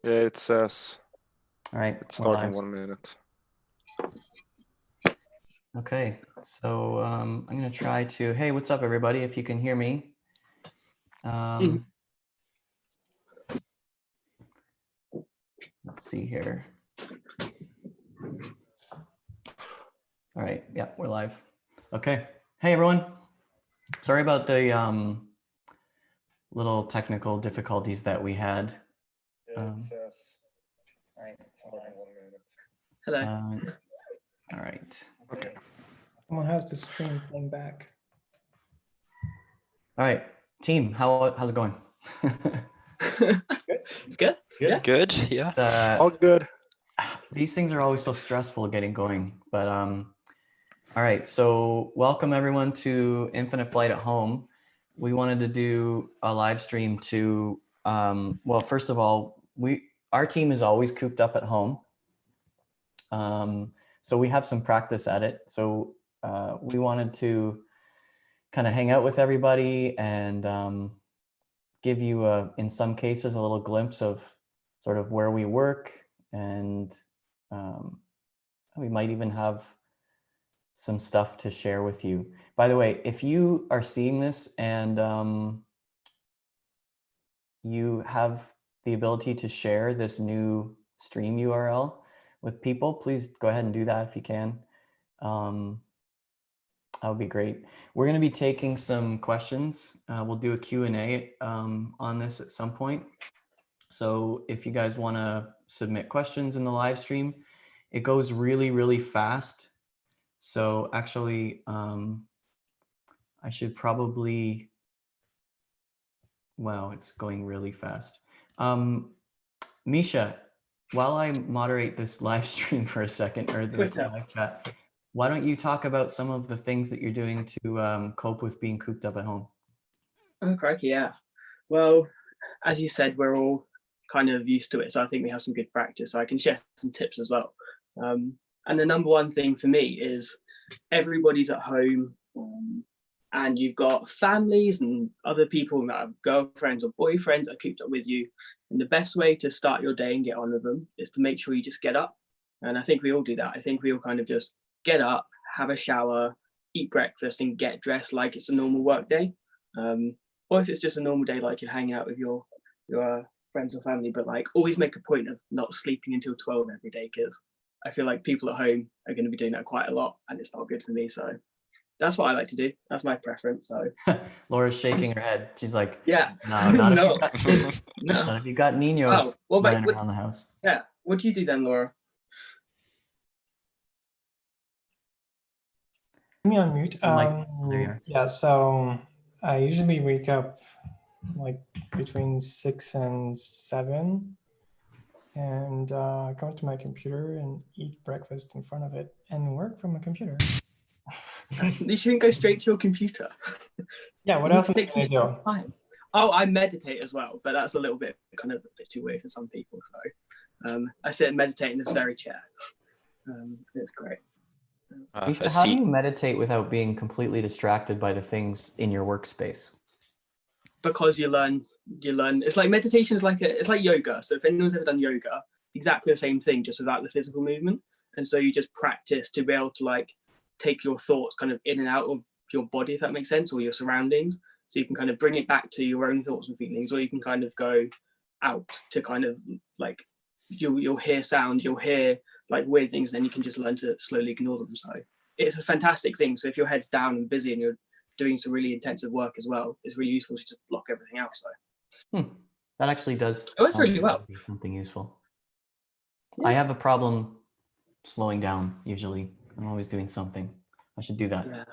Yeah, it says All right, it's we're starting live. 1 minute. Okay, so I'm gonna try to, hey, what's up everybody, if you can hear me. Let's see here. All right, yeah, we're live. Okay, hey everyone. Sorry about the little technical difficulties that we had. Yeah, it says All right, starting 1 minute. Hello. All right. Okay. Someone has the stream playing back. All right, team, how's it going? It's good. Yeah. Good. Yeah. It's, All good. these things are always so stressful getting going, but all right, so welcome everyone to Infinite Flight at Home. We wanted to do a live stream to, well, first of all, our team is always cooped up at home. So we have some practice at it. So we wanted to kind of hang out with everybody and give you, in some cases, a little glimpse of sort of where we work, and we might even have some stuff to share with you. By the way, if you are seeing this and you have the ability to share this new stream URL with people, please go ahead and do that if you can. That would be great. We're going to be taking some questions. We'll do a Q&A on this at some point. So if you guys want to submit questions in the live stream, it goes really, really fast. So actually, I should probably, wow, it's going really fast. Misha, while I moderate this live stream for a second, or the live chat, why don't you talk about some of the things that you're doing to cope with being cooped up at home? Oh, crikey, yeah. Well, as you said, we're all kind of used to it, so I think we have some good practice. So I can share some tips as well. And the number one thing for me is everybody's at home, and you've got families and other people that have girlfriends or boyfriends that are cooped up with you. And the best way to start your day and get on with them is to make sure you just get up. And I think we all do that. I think we all kind of just get up, have a shower, eat breakfast, and get dressed like it's a normal work day. Or if it's just a normal day, like you're hanging out with your friends or family, but like always make a point of not sleeping until 12 every day, because I feel like people at home are going to be doing that quite a lot, and it's not good for me. So that's what I like to do. That's my preference. So Laura's shaking her head. She's like, yeah, no, not no. if you've got kids. No. Not if you've got niños running around the house. Yeah. What do you do then, Laura? Let me unmute. There you are. Yeah, so I usually wake up like between 6 and 7 and go to my computer and eat breakfast in front of it and work from a computer. You shouldn't go straight to your computer. Yeah, what else am I going to do? Time. Oh, I meditate as well, but that's a little bit kind of a bit too weird for some people. So I sit and meditate in this very chair. It's great. How do you meditate without being completely distracted by the things in your workspace? Because you learn. It's like meditation is like it's like yoga. So if anyone's ever done yoga, exactly the same thing, just without the physical movement. And so you just practice to be able to like take your thoughts kind of in and out of your body, if that makes sense, or your surroundings. So you can kind of bring it back to your own thoughts and feelings, or you can kind of go out to kind of like you'll hear sounds, you'll hear like weird things, and then you can just learn to slowly ignore them. So it's a fantastic thing. So if your head's down and busy and you're doing some really intensive work as well, it's really useful to just block everything out. So that actually does really well. Something useful. Yeah. I have a problem slowing down usually. I'm always doing something. I should do that. Yeah.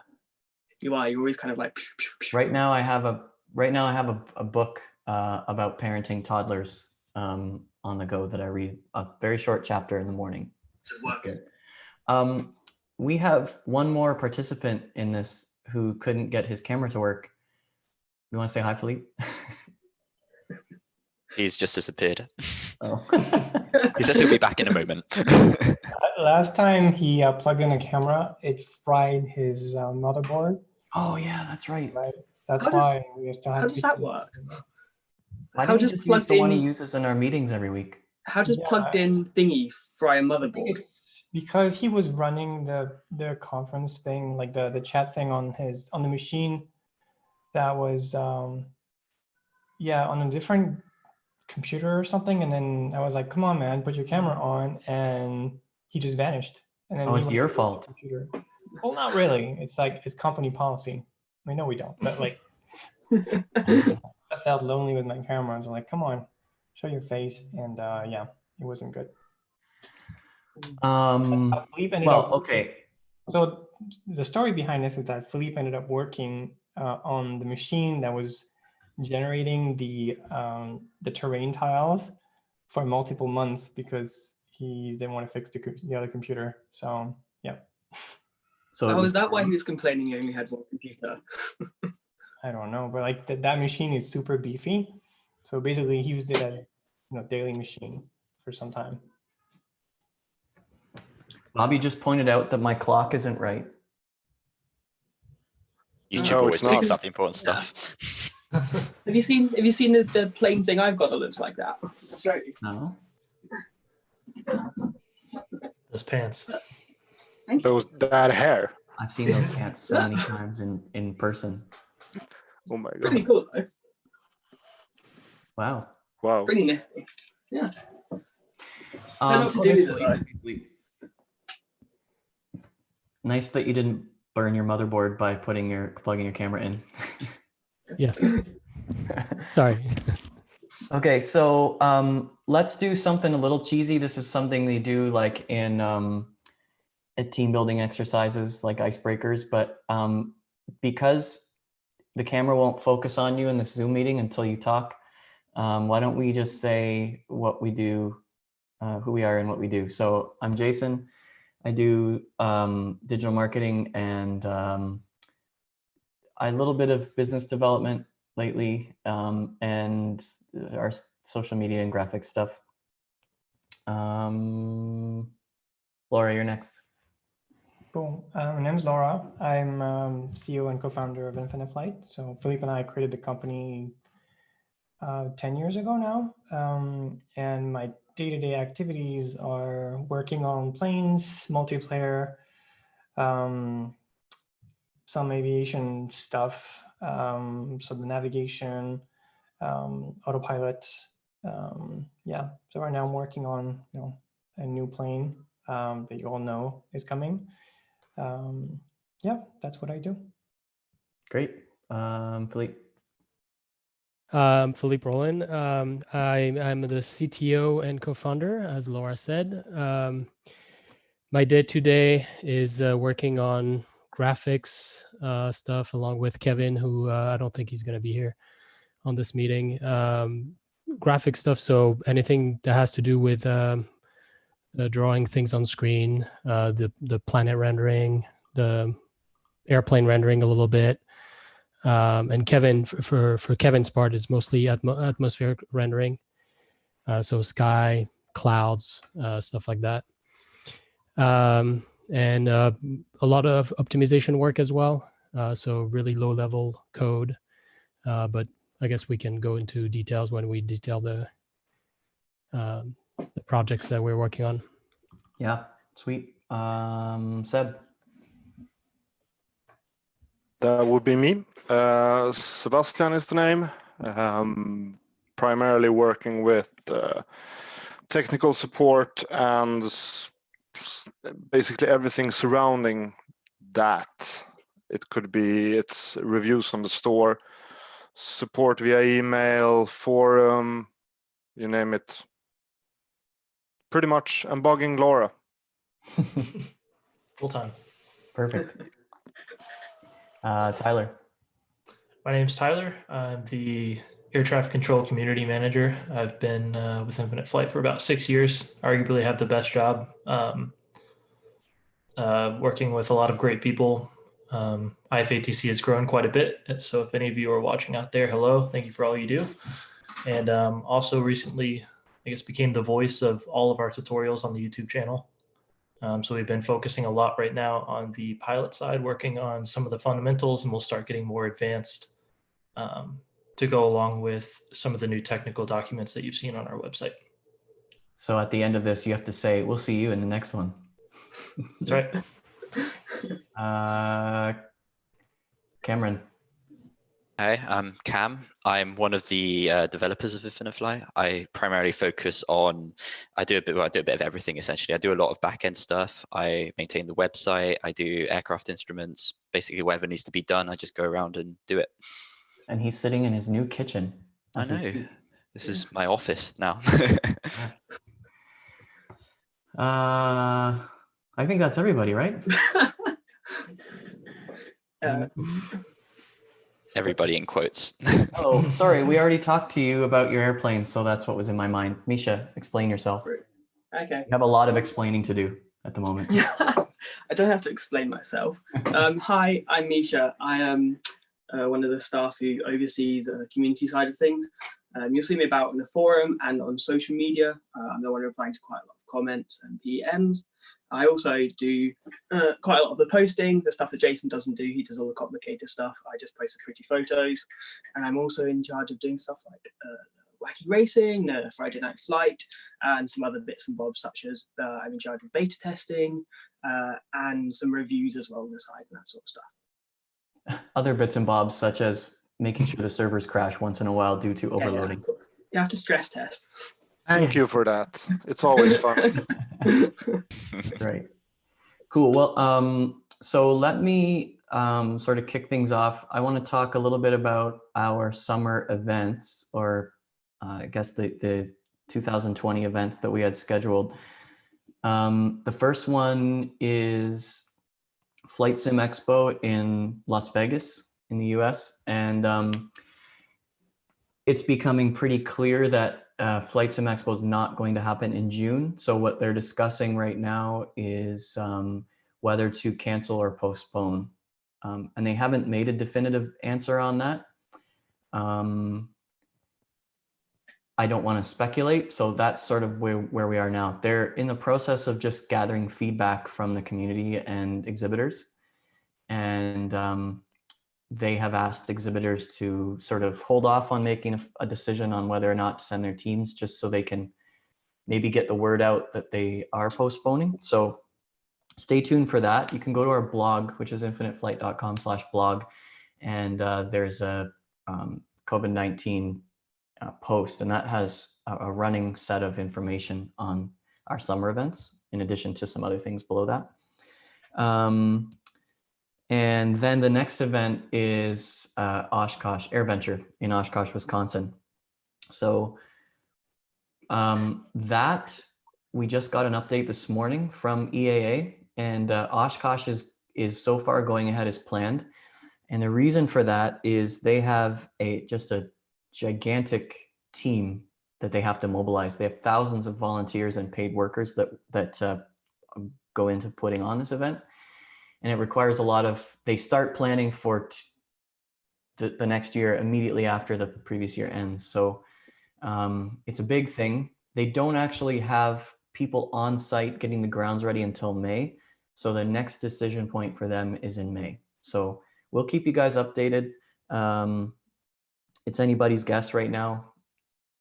You're always kind of like right now I have a book about parenting toddlers on the go that I read, a very short chapter in the morning. That's good. We have one more participant in this who couldn't get his camera to work. You want to say hi, Philippe? He's just disappeared. Oh. He says he'll be back in a moment. Last time he plugged in a camera, it fried his motherboard. Oh yeah, that's right. That's why we still have. How does that work? Why don't you just use the one he uses in our meetings every week? How does Yeah, plugged in thingy fry a I think motherboard? it's because he was running the conference thing, like the chat thing on the machine that was yeah, on a different computer or something. And then I was like, come on, man, put your camera on, and he just vanished. And then Oh, he it's went your to the fault. computer. Well, not really. It's like it's company policy. I mean, no, we don't. But like, I felt lonely with my camera. I was like, come on, show your face. And yeah, it wasn't good. Philippe ended up. Okay. So the story behind this is that Philippe ended up working on the machine that was generating the terrain tiles for multiple months because he didn't want to fix the other computer. So yeah. So Oh, is that why he was complaining he only had one computer? I don't know, but like that machine is super beefy. So basically he used it as daily machine for some time. Bobby just pointed out that my clock isn't right. YouTube No, always it's not. picks up the important Yeah. stuff. Have you seen the plain thing I've got that looks like that? I'll show you. No. Those pants. Thank you. That hair. I've seen those pants so many times in person. Oh my Pretty god. cool though. Wow. Wow. Pretty nifty. Yeah. Don't know what to do with it though. Nice that you didn't burn your motherboard by plugging your camera in. Yes. Sorry. Okay, so let's do something a little cheesy. This is something they do like in at team building exercises, like icebreakers. But because the camera won't focus on you in this Zoom meeting until you talk, why don't we just say what we do, who we are, and what we do. So I'm Jason. I do digital marketing and a little bit of business development lately, and our social media and graphic stuff. Laura, you're next. Cool. My name's Laura. I'm CEO and co-founder of Infinite Flight. So Philippe and I created the company 10 years ago now. And my day-to-day activities are working on planes, multiplayer, some aviation stuff, so the navigation, autopilot. Yeah, so right now I'm working on a new plane that you all know is coming. Yeah, that's what I do. Great. Philippe. Philippe Roland. I'm the CTO and co-founder, as Laura said. My day-to-day is working on graphics stuff along with Kevin, who I don't think he's going to be here on this meeting. Graphic stuff, so anything that has to do with drawing things on screen, the planet rendering, the airplane rendering a little bit. And Kevin, for Kevin's part, is mostly atmospheric rendering. So sky, clouds, stuff like that. And a lot of optimization work as well. So really low level code. But I guess we can go into details when we detail the projects that we're working on. Yeah, sweet. Seb. That would be me. Sebastian is the name. Primarily working with technical support and basically everything surrounding that. It could be it's reviews on the store, support via email, forum, you name it. Pretty much, I'm bugging Laura. Full time. Perfect. Tyler. My name's Tyler. I'm the air traffic control community manager. I've been with Infinite Flight for about 6 years. Arguably have the best job. Working with a lot of great people. IFATC has grown quite a bit. So if any of you are watching out there, hello, thank you for all you do. And also recently, I guess, became the voice of all of our tutorials on the YouTube channel. So we've been focusing a lot right now on the pilot side, working on some of the fundamentals, and we'll start getting more advanced to go along with some of the new technical documents that you've seen on our website. So at the end of this, you have to say, we'll see you in the next one. That's right. Cameron. Hi, I'm Cam. I'm one of the developers of Infinifly. I primarily focus on, I do a bit of everything essentially. I do a lot of back-end stuff. I maintain the website. I do aircraft instruments. Basically, whatever needs to be done, I just go around and do it. And he's sitting in his new kitchen. I as we know. speak. This is my office now. I think that's everybody, right? Everybody in quotes. Oh, sorry. We already talked to you about your airplane, so that's what was in my mind. Misha, explain yourself. Okay. You have a lot of explaining to do at the moment. I don't have to explain myself. Hi, I'm Misha. I am one of the staff who oversees the community side of things. You'll see me about in the forum and on social media. I'm the one replying to quite a lot of comments and PMs. I also do quite a lot of the posting, the stuff that Jason doesn't do. He does all the complicated stuff. I just post the pretty photos. And I'm also in charge of doing stuff like wacky racing, Friday Night Flight, and some other bits and bobs, such as I'm in charge of beta testing and some reviews as well on the side and that sort of stuff. Other bits and bobs, such as making sure the servers crash once in a while due to overloading. Yeah, you have to stress test. Thank you for that. It's always fun. That's right. Cool. Well, so let me sort of kick things off. I want to talk a little bit about our summer events, or I guess the 2020 events that we had scheduled. The first one is Flight Sim Expo in Las Vegas in the US. And it's becoming pretty clear that Flight Sim Expo is not going to happen in June. So what they're discussing right now is whether to cancel or postpone. And they haven't made a definitive answer on that. I don't want to speculate. So that's sort of where we are now. They're in the process of just gathering feedback from the community and exhibitors. And they have asked exhibitors to sort of hold off on making a decision on whether or not to send their teams, just so they can maybe get the word out that they are postponing. So stay tuned for that. You can go to our blog, which is infiniteflight.com/blog. And there's a COVID-19 post, and that has a running set of information on our summer events, in addition to some other things below that. And then the next event is Oshkosh AirVenture in Oshkosh, Wisconsin. So that we just got an update this morning from EAA, and Oshkosh is so far going ahead as planned. And the reason for that is they have just a gigantic team that they have to mobilize. They have thousands of volunteers and paid workers that go into putting on this event. And it requires a lot of, they start planning for the next year immediately after the previous year ends. So it's a big thing. They don't actually have people on site getting the grounds ready until May. So the next decision point for them is in May. So we'll keep you guys updated. It's anybody's guess right now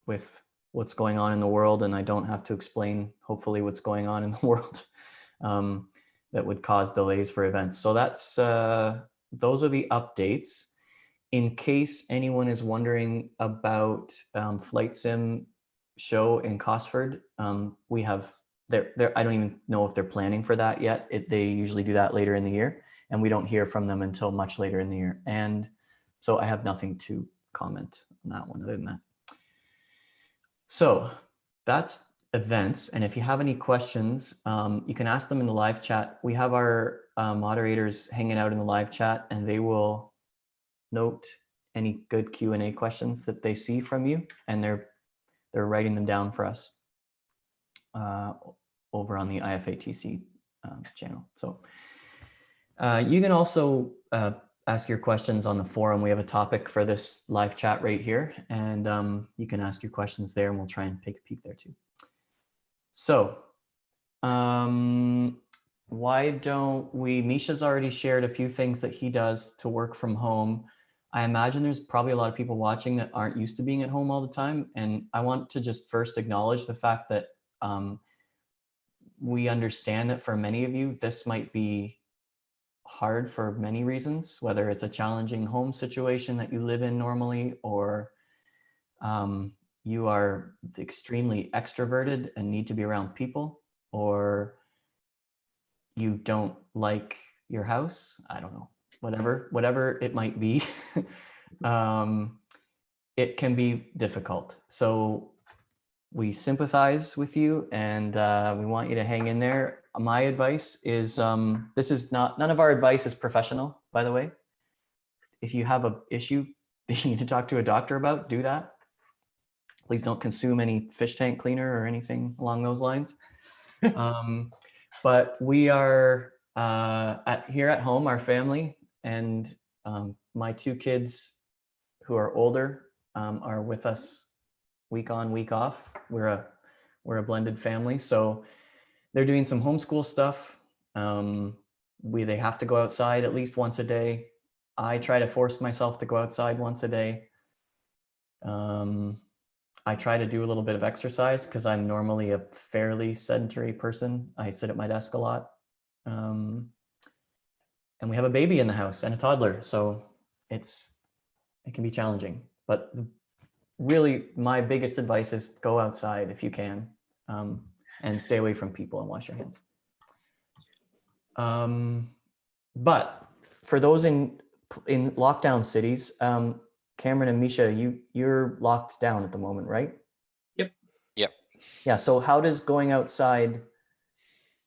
with what's going on in the world. And I don't have to explain, hopefully, what's going on in the world. That would cause delays for events. So that's those are the updates. In case anyone is wondering about Flight Sim show in Cosford, we have I don't even know if they're planning for that yet. They usually do that later in the year, and we don't hear from them until much later in the year. And so I have nothing to comment on that one other than that. So that's events. And if you have any questions, you can ask them in the live chat. We have our moderators hanging out in the live chat, and they will note any good Q&A questions that they see from you, and they're writing them down for us over on the IFATC channel. So you can also ask your questions on the forum. We have a topic for this live chat right here, and you can ask your questions there, and we'll try and take a peek there too. So why don't we, Misha's already shared a few things that he does to work from home. I imagine there's probably a lot of people watching that aren't used to being at home all the time. And I want to just first acknowledge the fact that We understand that for many of you, this might be hard for many reasons, whether it's a challenging home situation that you live in normally, or you are extremely extroverted and need to be around people, or you don't like your house. I don't know, whatever it might be. It can be difficult. So we sympathize with you, and we want you to hang in there. My advice is, none of our advice is professional, by the way. If you have an issue that you need to talk to a doctor about, do that. Please don't consume any fish tank cleaner or anything along those lines. But we are here at home, our family, and my 2 kids who are older are with us week on, week off. We're a blended family, so they're doing some homeschool stuff. They have to go outside at least once a day. I try to force myself to go outside once a day. I try to do a little bit of exercise because I'm normally a fairly sedentary person. I sit at my desk a lot. And we have a baby in the house and a toddler, so it can be challenging. But really, my biggest advice is go outside if you can, and stay away from people and wash your hands. But for those in lockdown cities, Cameron and Misha, you're locked down at the moment, right? Yep. Yep. Yeah. So how does going outside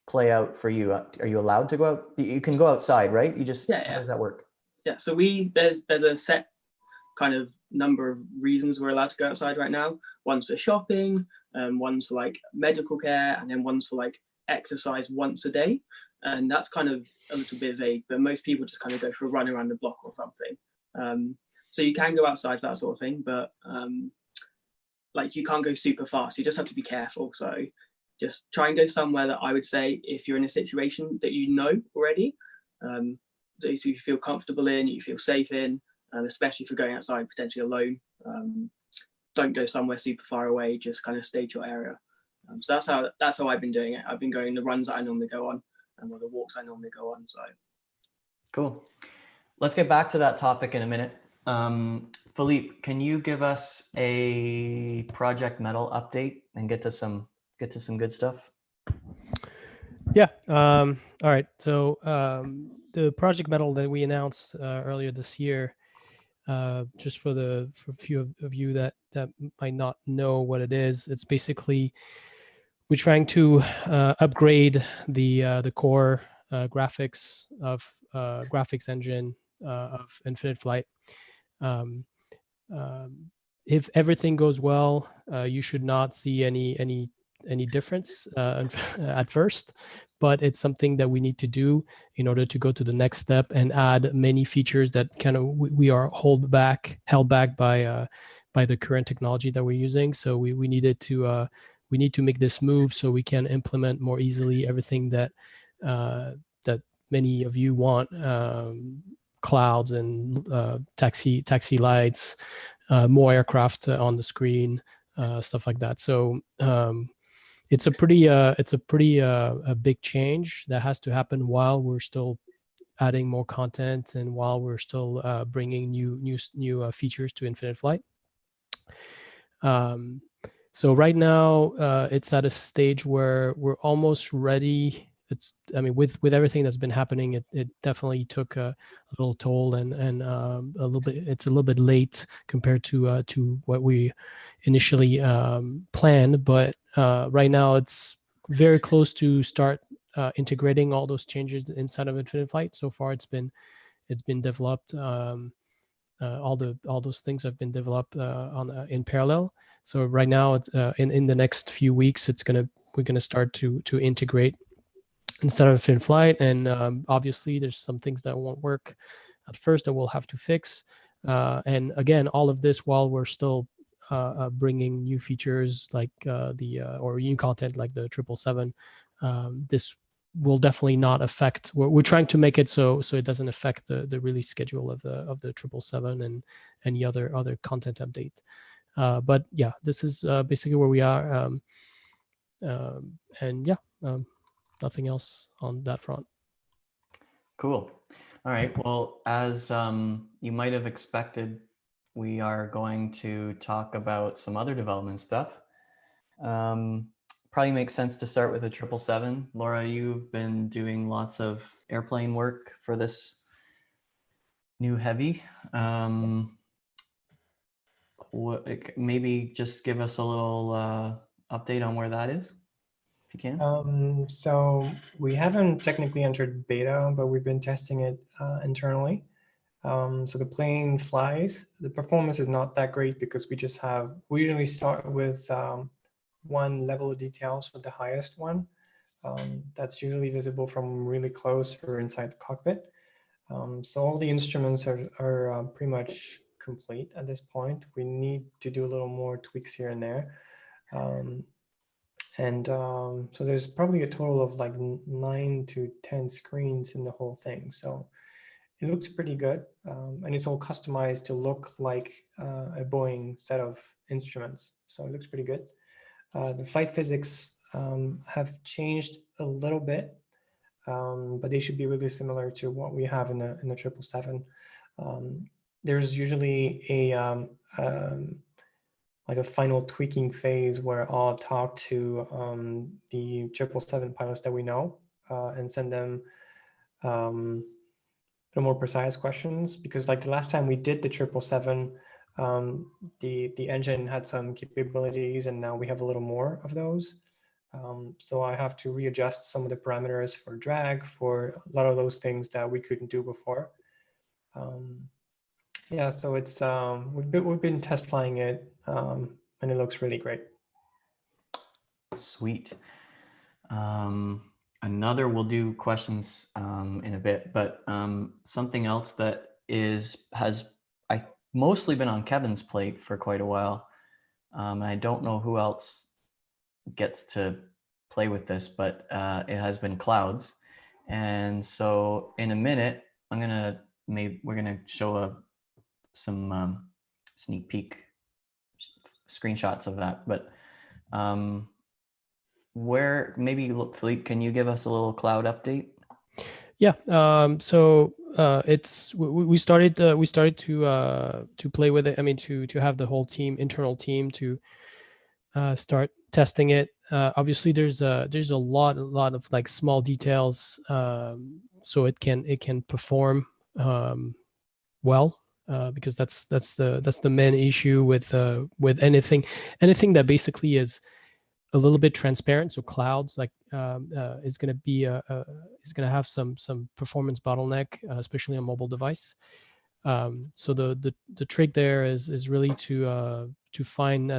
play out for you? Are you allowed to go out? You can go outside, right? You just, Yeah. How does that work? Yeah. So there's a set kind of number of reasons we're allowed to go outside right now. One's for shopping, one's for like medical care, and then one's for like exercise once a day. And that's kind of a little bit vague, but most people just kind of go for a run around the block or something. So you can go outside for that sort of thing, but like you can't go super fast. You just have to be careful. So just try and go somewhere that I would say, if you're in a situation that you know already, so you feel comfortable in, you feel safe in, especially if you're going outside potentially alone. Don't go somewhere super far away. Just kind of stay to your area. So that's how I've been doing it. I've been going the runs that I normally go on, or the walks I normally go on. So cool. Let's get back to that topic in a minute. Philippe, can you give us a Project Metal update and get to some good stuff? Yeah. All right. So the Project Metal that we announced earlier this year, just for a few of you that might not know what it is, it's basically we're trying to upgrade the core graphics engine of Infinite Flight. If everything goes well, you should not see any difference at first, but it's something that we need to do in order to go to the next step and add many features that kind of we are held back by the current technology that we're using. So we need to make this move so we can implement more easily everything that many of you want. Clouds and taxi lights, more aircraft on the screen, stuff like that. So it's a pretty big change that has to happen while we're still adding more content and while we're still bringing new features to Infinite Flight. So right now it's at a stage where we're almost ready. With everything that's been happening, it definitely took a little toll and a little bit. It's a little bit late compared to what we initially planned. But right now, it's very close to start integrating all those changes inside of Infinite Flight. So far, it's been developed. All those things have been developed in parallel. So right now, it's in the next few weeks, we're gonna start to integrate instead of Infinite Flight, and obviously there's some things that won't work at first that we'll have to fix. And again, all of this while we're still bringing new features like or new content like the 777. This will definitely not affect. We're trying to make it so it doesn't affect the release schedule of the 777 and any other content update. But yeah, this is basically where we are. And yeah, nothing else on that front. Cool. All right. Well, as you might have expected, we are going to talk about some other development stuff. Probably makes sense to start with a 777. Laura, you've been doing lots of airplane work for this new Heavy. Maybe just give us a little update on where that is, if you can. So we haven't technically entered beta, but we've been testing it internally. So the plane flies. The performance is not that great because we usually start with one level of detail, so the highest one. That's usually visible from really close or inside the cockpit. So all the instruments are pretty much complete at this point. We need to do a little more tweaks here and there. So there's probably a total of like 9 to 10 screens in the whole thing. So it looks pretty good. And it's all customized to look like a Boeing set of instruments. So it looks pretty good. The flight physics have changed a little bit, but they should be really similar to what we have in the 777. There's usually like a final tweaking phase where I'll talk to the 777 pilots that we know and send them more precise questions, because like the last time we did the 777, the engine had some capabilities and now we have a little more of those. So I have to readjust some of the parameters for drag, for a lot of those things that we couldn't do before. Yeah, so it's we've been test flying it, and it looks really great. Sweet. We'll do questions in a bit, but something else that has mostly been on Kevin's plate for quite a while. I don't know who else gets to play with this, but it has been clouds. And so in a minute, we're gonna show some sneak peek screenshots of that, but Philippe, can you give us a little cloud update? Yeah. So we started to play with it. I mean, to have the whole internal team to start testing it. Obviously, there's a lot of like small details, so it can perform well. Because that's the main issue with anything that basically is a little bit transparent. So clouds is going to have some performance bottleneck, especially on mobile device. So the trick there is really to find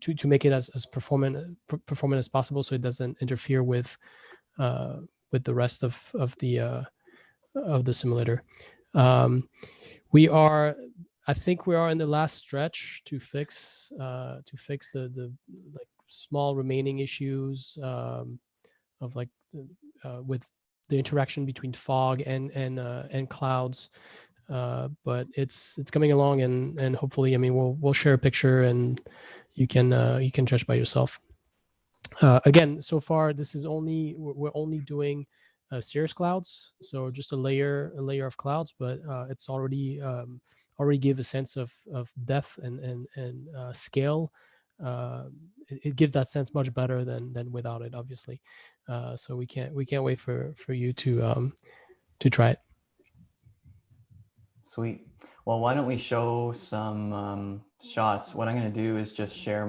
to make it as performant as possible, so it doesn't interfere with the rest of the simulator. I think we are in the last stretch to fix the like small remaining issues of like with the interaction between fog and clouds, but it's coming along, and hopefully, I mean, we'll share a picture and you can judge by yourself. Again, so far we're only doing cirrus clouds, so just a layer of clouds, but it's already give a sense of depth and scale. It gives that sense much better than without it, obviously. So we can't wait for you to try it. Sweet. Well, why don't we show some shots? What I'm going to do is just share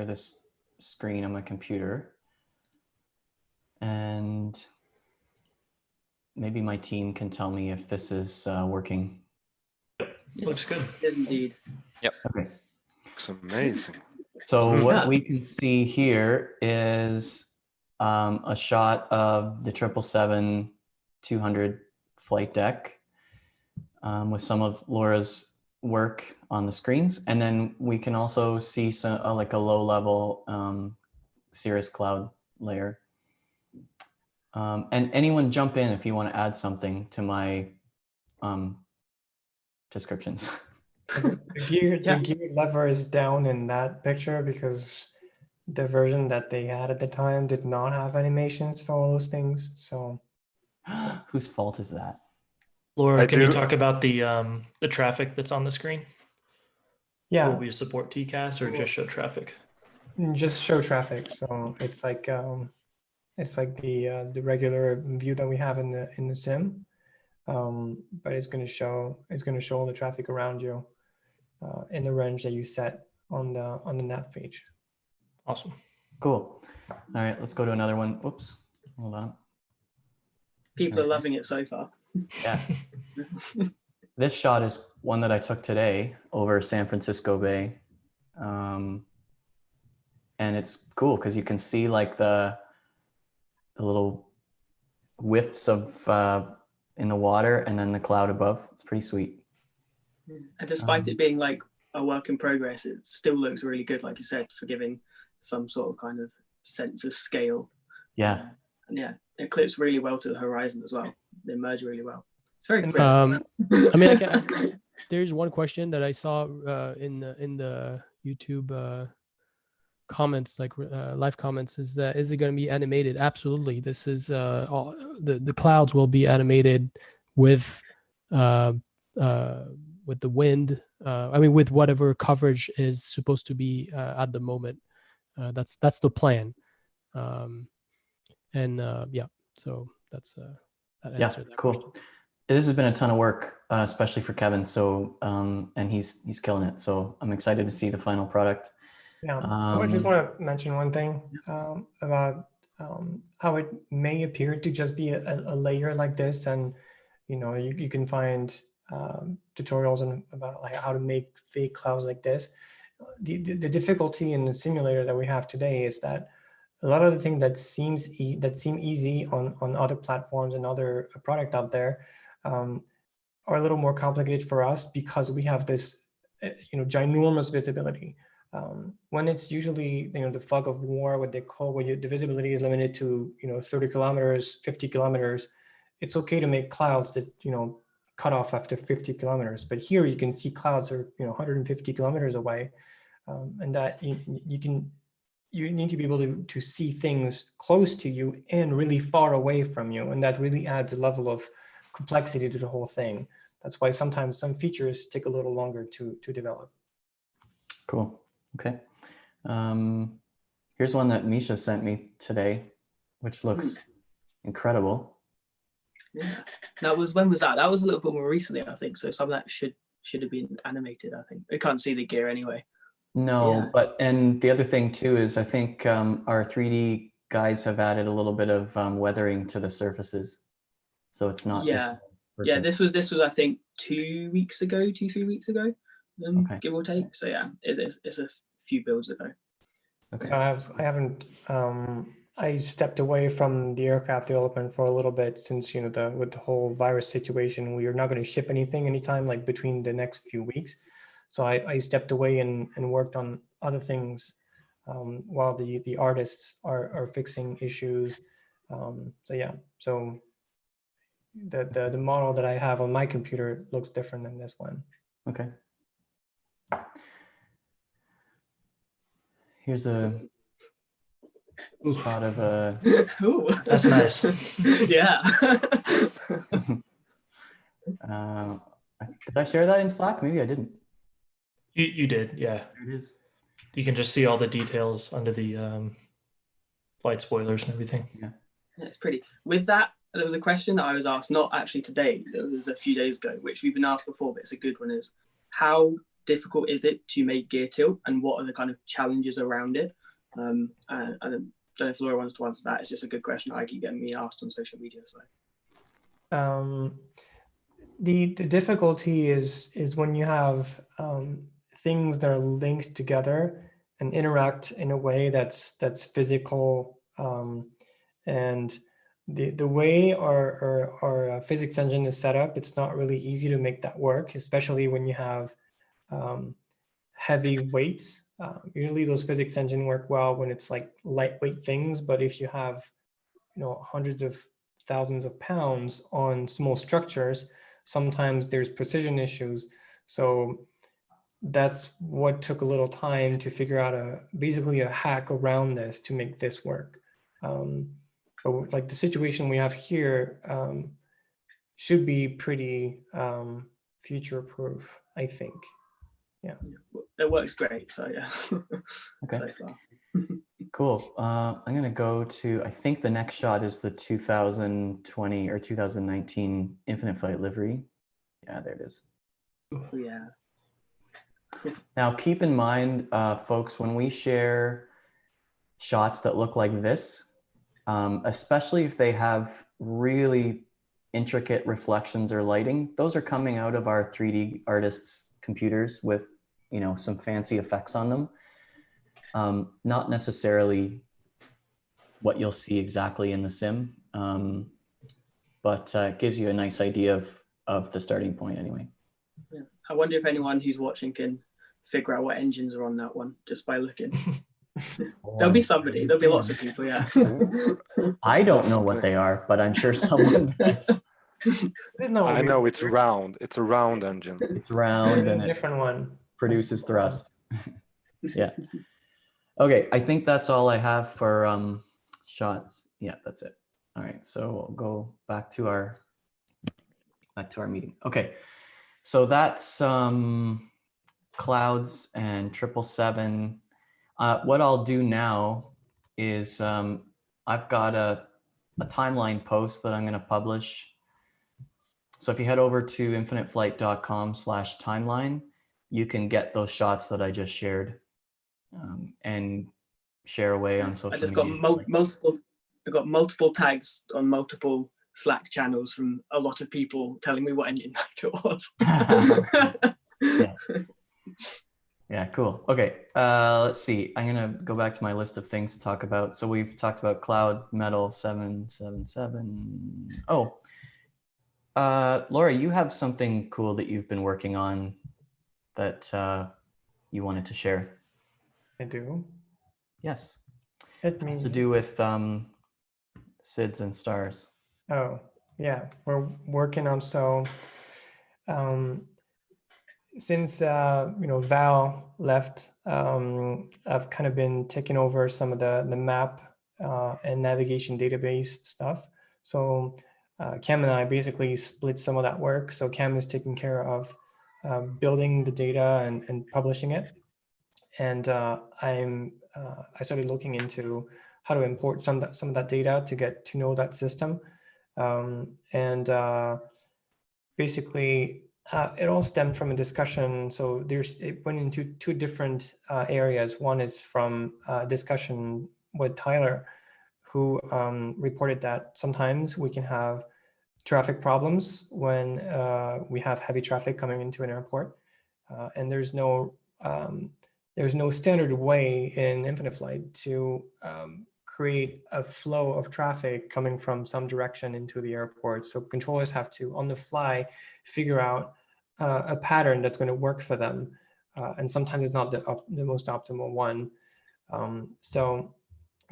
this screen on my computer, and maybe my team can tell me if this is working. Looks good. Indeed. Yep. Okay. Looks amazing. So what we can see here is a shot of the 777-200 flight deck with some of Laura's work on the screens, and then we can also see some like a low-level cirrus cloud layer. And anyone jump in if you want to add something to my descriptions. The gear lever is down in that picture because the version that they had at the time did not have animations for all those things. So Whose fault is that? Laura, I can you do- talk about the traffic that's on the screen? yeah, Will we support TCAS or just show traffic? just show traffic. So it's like the regular view that we have in the sim, but it's going to show all the traffic around you in the range that you set on the nav page. Awesome. Cool. All right, let's go to another one. Oops, hold on. People are Okay. loving it so far. Yeah. This shot is one that I took today over San Francisco Bay. And it's cool because you can see like the little whiffs of in the water and then the cloud above. It's pretty sweet. And despite it being like a work in progress, it still looks really good, like you said, for giving some sort of kind of sense of scale. Yeah. And yeah, it clips really well to the horizon as well. They merge really well. It's very pretty. I mean, there's one question that I saw in the YouTube comments, like live comments, is it going to be animated? Absolutely. This is all the clouds will be animated with the wind. I mean, with whatever coverage is supposed to be at the moment. That's the plan. Yeah, so that's that answered that cool. question. This has been a ton of work, especially for Kevin. So, and he's killing it. So I'm excited to see the final product. Yeah, I just want to mention one thing about how it may appear to just be a layer like this, and you can find tutorials about like how to make fake clouds like this. The difficulty in the simulator that we have today is that a lot of the things that seem easy on other platforms and other product out there are a little more complicated for us because we have this ginormous visibility. When it's usually the fog of war, what they call the visibility is limited to 30 kilometers, 50 kilometers. It's okay to make clouds that cut off after 50 kilometers, but here you can see clouds are 150 kilometers away, and that you need to be able to see things close to you and really far away from you, and that really adds a level of complexity to the whole thing. That's why sometimes some features take a little longer to develop. Cool. Okay. Here's one that Misha sent me today, which looks incredible. Yeah. When was that? That was a little bit more recently, I think. So some of that should have been animated, I think. I can't see the gear anyway. No, Yeah. and the other thing too is I think our 3D guys have added a little bit of weathering to the surfaces, so it's not just perfect. Yeah. This was I think 2 weeks ago, 3 weeks ago, Okay. give or take. So yeah, it's a few builds ago. Okay. So I stepped away from the aircraft development for a little bit since with the whole virus situation, we are not going to ship anything anytime like between the next few weeks. So I stepped away and worked on other things while the artists are fixing issues. So yeah, so the model that I have on my computer looks different than this one. Okay. Here's a shot of a. Ooh. That's nice. Yeah. Did I share that in Slack? Maybe I didn't. You did, yeah. There it is. You can just see all the details under the flight spoilers and everything. Yeah. It's pretty. With that, there was a question that I was asked, not actually today, it was a few days ago, which we've been asked before, but it's a good one, is how difficult is it to make gear tilt and what are the kind of challenges around it? I don't know if Laura wants to answer that. It's just a good question I keep getting me asked on social media. So the difficulty is when you have things that are linked together and interact in a way that's physical, and the way our physics engine is set up, it's not really easy to make that work, especially when you have heavy weights. Usually those physics engine work well when it's like lightweight things, but if you have hundreds of thousands of pounds on small structures, sometimes there's precision issues. So that's what took a little time to figure out basically a hack around this to make this work. But like the situation we have here should be pretty future proof, I think. Yeah. It works great. So yeah. Okay. So far. Cool. I'm going to go to, I think the next shot is the 2020 or 2019 Infinite Flight livery. Yeah, there it is. Yeah. Now, keep in mind, folks, when we share shots that look like this, especially if they have really intricate reflections or lighting, those are coming out of our 3D artists' computers with, you know, some fancy effects on them. Not necessarily what you'll see exactly in the sim, but it gives you a nice idea of the starting point anyway. Yeah. I wonder if anyone who's watching can figure out what engines are on that one just by looking. There'll be somebody. There'll be lots of people. Yeah. I don't know what they are, but I'm sure someone does. I know it's round. It's a round engine. It's round and it different one produces thrust. Yeah. Okay, I think that's all I have for shots. Yeah, that's it. All right, so we'll go back to our meeting. Okay, so that's clouds and 777. What I'll do now is I've got a timeline post that I'm going to publish. So if you head over to infiniteflight.com/timeline, you can get those shots that I just shared and share away on social media. I just got multiple tags on multiple Slack channels from a lot of people telling me what engine type it was. Yeah. Yeah, cool. Okay, let's see. I'm gonna go back to my list of things to talk about. So we've talked about Cloud Metal 777. Oh, Laura, you have something cool that you've been working on that you wanted to share. I do. Yes. It has to do with SIDS and stars. Oh, yeah. We're working on since Val left, I've kind of been taking over some of the map and navigation database stuff. So Cam and I basically split some of that work. So Cam is taking care of building the data and publishing it, and I started looking into how to import some of that data to get to know that system, and basically. It all stemmed from a discussion. So it went into two different areas. One is from a discussion with Tyler, who reported that sometimes we can have traffic problems when we have heavy traffic coming into an airport, and there's no standard way in Infinite Flight to create a flow of traffic coming from some direction into the airport. So controllers have to, on the fly, figure out a pattern that's going to work for them. And sometimes it's not the most optimal one. So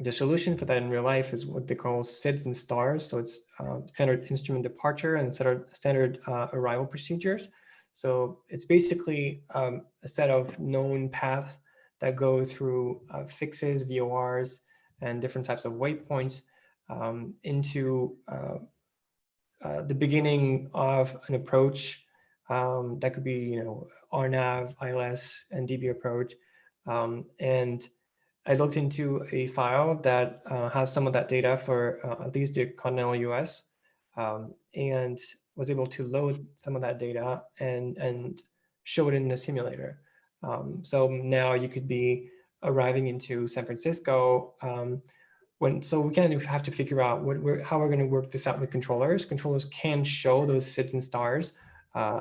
the solution for that in real life is what they call SIDS and stars. So it's standard instrument departure and standard arrival procedures. So it's basically a set of known paths that go through fixes, VORs, and different types of waypoints into the beginning of an approach. That could be, RNAV, ILS, and DB approach. And I looked into a file that has some of that data for at least the continental US, and was able to load some of that data and show it in the simulator. So now you could be arriving into San Francisco. So we kind of have to figure out how we're going to work this out with controllers. Controllers can show those SIDS and stars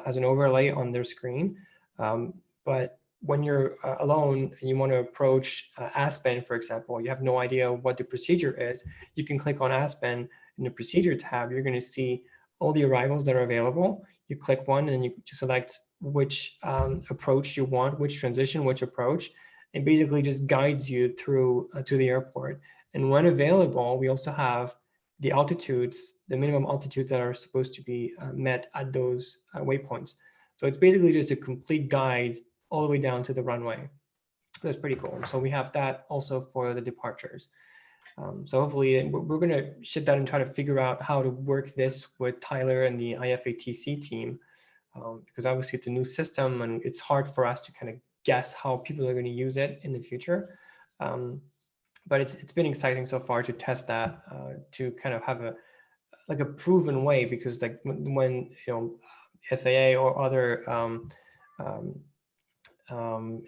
as an overlay on their screen. But when you're alone and you want to approach Aspen, for example, you have no idea what the procedure is. You can click on Aspen in the procedure tab. You're going to see all the arrivals that are available. You click one and you select which approach you want, which transition, which approach. It basically just guides you through to the airport. And when available, we also have the altitudes, the minimum altitudes that are supposed to be met at those waypoints. So it's basically just a complete guide all the way down to the runway. That's pretty cool. So we have that also for the departures. So hopefully we're going to ship that and try to figure out how to work this with Tyler and the IFATC team, because obviously it's a new system and it's hard for us to kind of guess how people are going to use it in the future. But it's been exciting so far to test that, to kind of have a proven way, because like when FAA or other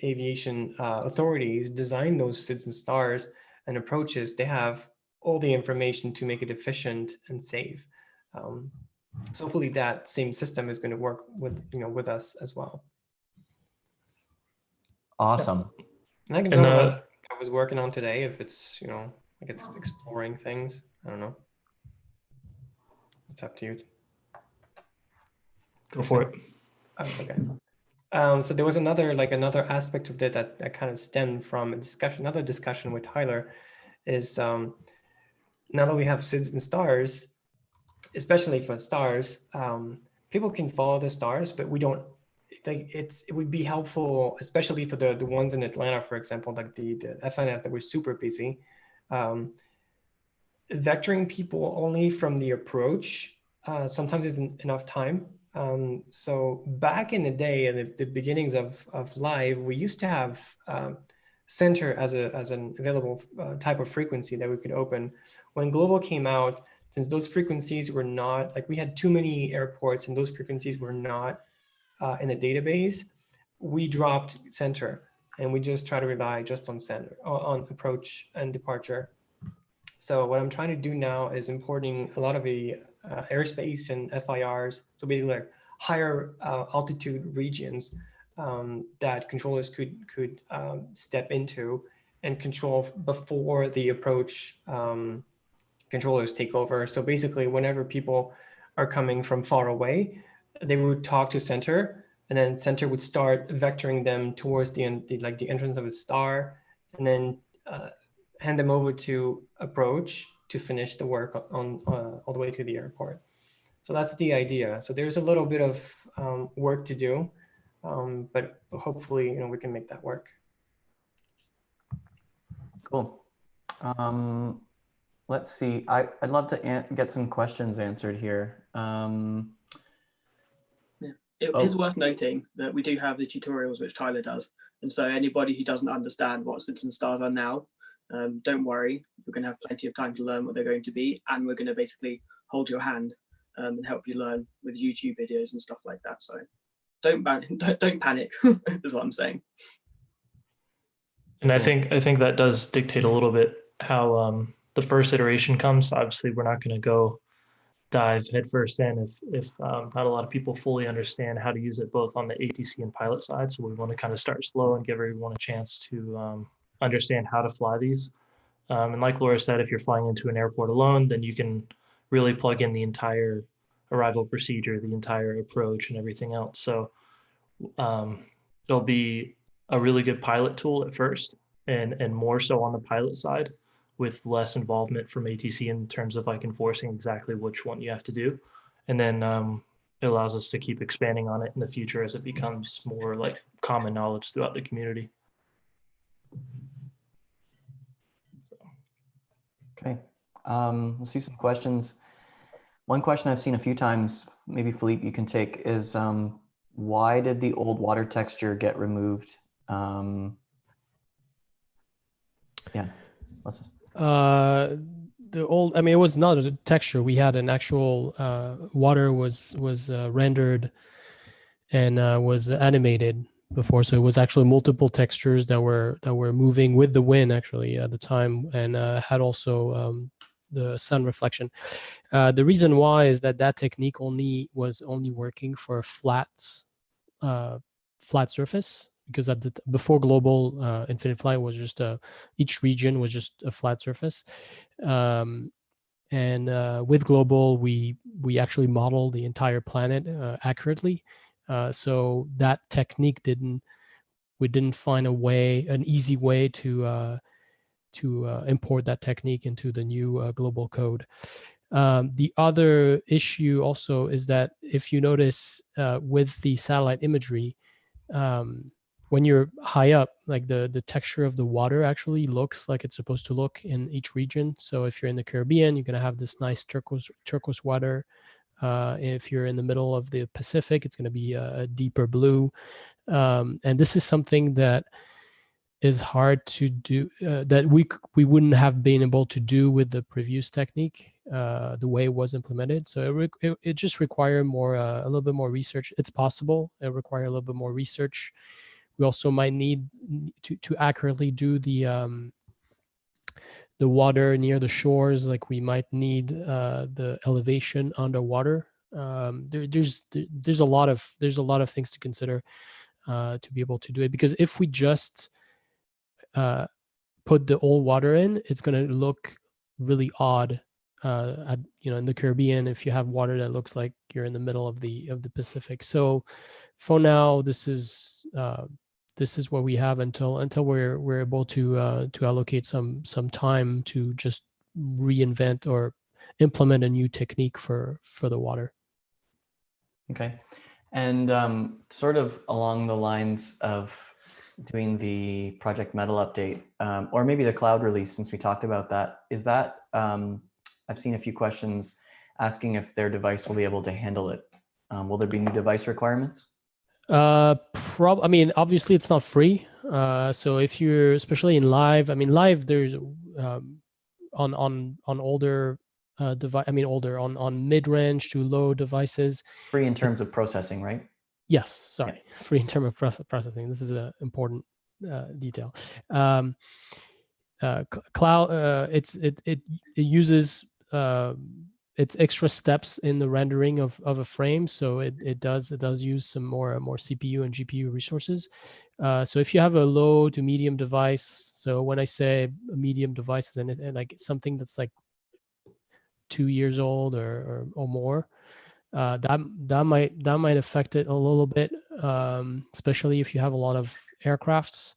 aviation authorities design those SIDS and stars and approaches, they have all the information to make it efficient and safe. So hopefully that same system is going to work with with us as well. Awesome. And I can talk about what I was working on today, if it's like it's exploring things. I don't know. It's up to you. Go for it. Oh, okay. So there was another aspect of it that kind of stemmed from another discussion with Tyler, is now that we have SIDS and stars, especially for stars, people can follow the stars, but we don't. It would be helpful, especially for the ones in Atlanta, for example, like the FNF that were super busy. Vectoring people only from the approach sometimes isn't enough time. So back in the day, at the beginnings of live, we used to have center as an available type of frequency that we could open. When global came out, since those frequencies were not, like we had too many airports and those frequencies were not in the database, we dropped center and we just try to rely just on center, on approach and departure. So what I'm trying to do now is importing a lot of the airspace and FIRs, so basically like higher altitude regions that controllers could step into and control before the approach controllers take over. So basically, whenever people are coming from far away, they would talk to center, and then center would start vectoring them towards the entrance of a star, and then hand them over to approach to finish the work on all the way to the airport. So that's the idea. So there's a little bit of work to do, but hopefully we can make that work. Cool. Let's see. I'd love to get some questions answered here. It is worth noting that we do have the tutorials which Tyler does, and so anybody who doesn't understand what SIDS and stars are now, don't worry, you're going to have plenty of time to learn what they're going to be, and we're going to basically hold your hand and help you learn with YouTube videos and stuff like that. So don't panic is what I'm saying. And I think that does dictate a little bit how the first iteration comes. Obviously, we're not going to go dive headfirst in if not a lot of people fully understand how to use it both on the ATC and pilot side. So we want to kind of start slow and give everyone a chance to understand how to fly these. And like Laura said, if you're flying into an airport alone, then you can really plug in the entire arrival procedure, the entire approach, and everything else. So it'll be a really good pilot tool at first, and more so on the pilot side, with less involvement from ATC in terms of like enforcing exactly which one you have to do. And then it allows us to keep expanding on it in the future as it becomes more like common knowledge throughout the community. Okay, let's see some questions. One question I've seen a few times, maybe Philippe, you can take, is why did the old water texture get removed? Yeah, let's just. The old, I mean, it was not a texture. We had an actual water was rendered and was animated before, so it was actually multiple textures that were moving with the wind actually at the time, and had also the sun reflection. The reason why is that technique was only working for a flat surface, because before global infinite flight was just each region was just a flat surface, and with global we actually modeled the entire planet accurately, so that technique we didn't find an easy way to import that technique into the new global code. The other issue also is that if you notice with the satellite imagery, when you're high up, like the texture of the water actually looks like it's supposed to look in each region. So if you're in the Caribbean, you're gonna have this nice turquoise water. If you're in the middle of the Pacific, it's gonna be a deeper blue. And this is something that is hard to do, that we wouldn't have been able to do with the previous technique, the way it was implemented. So it just require more, a little bit more research. It's possible. It require a little bit more research. We also might need to accurately do the water near the shores. Like we might need the elevation underwater. There's a lot of things to consider to be able to do it, because if we just put the old water in, it's going to look really odd in the Caribbean if you have water that looks like you're in the middle of the Pacific. So for now, this is what we have until we're able to allocate some time to just reinvent or implement a new technique for the water. Okay. And sort of along the lines of doing the Project Metal update, or maybe the cloud release, since we talked about that, is that, I've seen a few questions asking if their device will be able to handle it. Will there be new device requirements? I mean, obviously it's not free. So if you're, especially in live, I mean, live, there's on older device, I mean, on mid-range to low devices. Free in terms of processing, right? Yes, sorry, yeah. Free in terms of processing. This is an important detail. Cloud, it uses it's extra steps in the rendering of a frame, so it does use some more CPU and GPU resources. So if you have a low to medium device, so when I say a medium device, and like something that's like 2 years old or more, that might affect it a little bit, especially if you have a lot of aircrafts.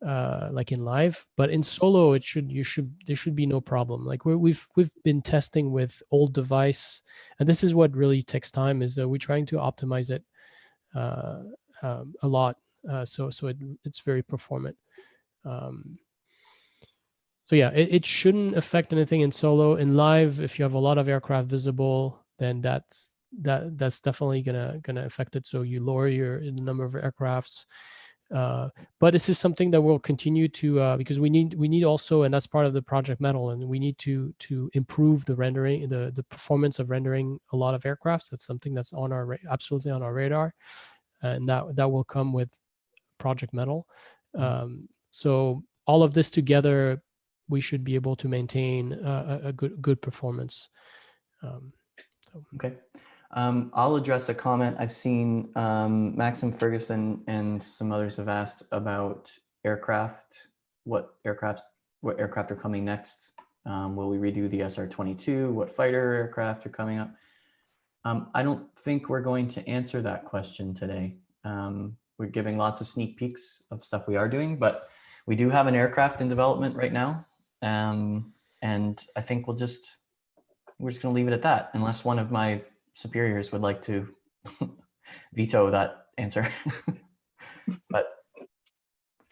Like in live, but in solo, there should be no problem. Like we've been testing with old device, and this is what really takes time, is that we're trying to optimize it a lot, so it's very performant. So yeah, it shouldn't affect anything in solo. In live, if you have a lot of aircraft visible, then that's definitely gonna affect it. So you lower the number of aircrafts. But this is something that we'll continue to, because we need also, and that's part of the Project Metal, and we need to improve the rendering, the performance of rendering a lot of aircrafts. That's something that's on absolutely on our radar, and that will come with Project Metal. So all of this together, we should be able to maintain a good performance. Okay. I'll address a comment I've seen. Maxim Ferguson and some others have asked about aircraft. What aircraft are coming next? Will we redo the SR-22? What fighter aircraft are coming up? I don't think we're going to answer that question today. We're giving lots of sneak peeks of stuff we are doing, but we do have an aircraft in development right now. And I think we're just going to leave it at that, unless one of my superiors would like to veto that answer. But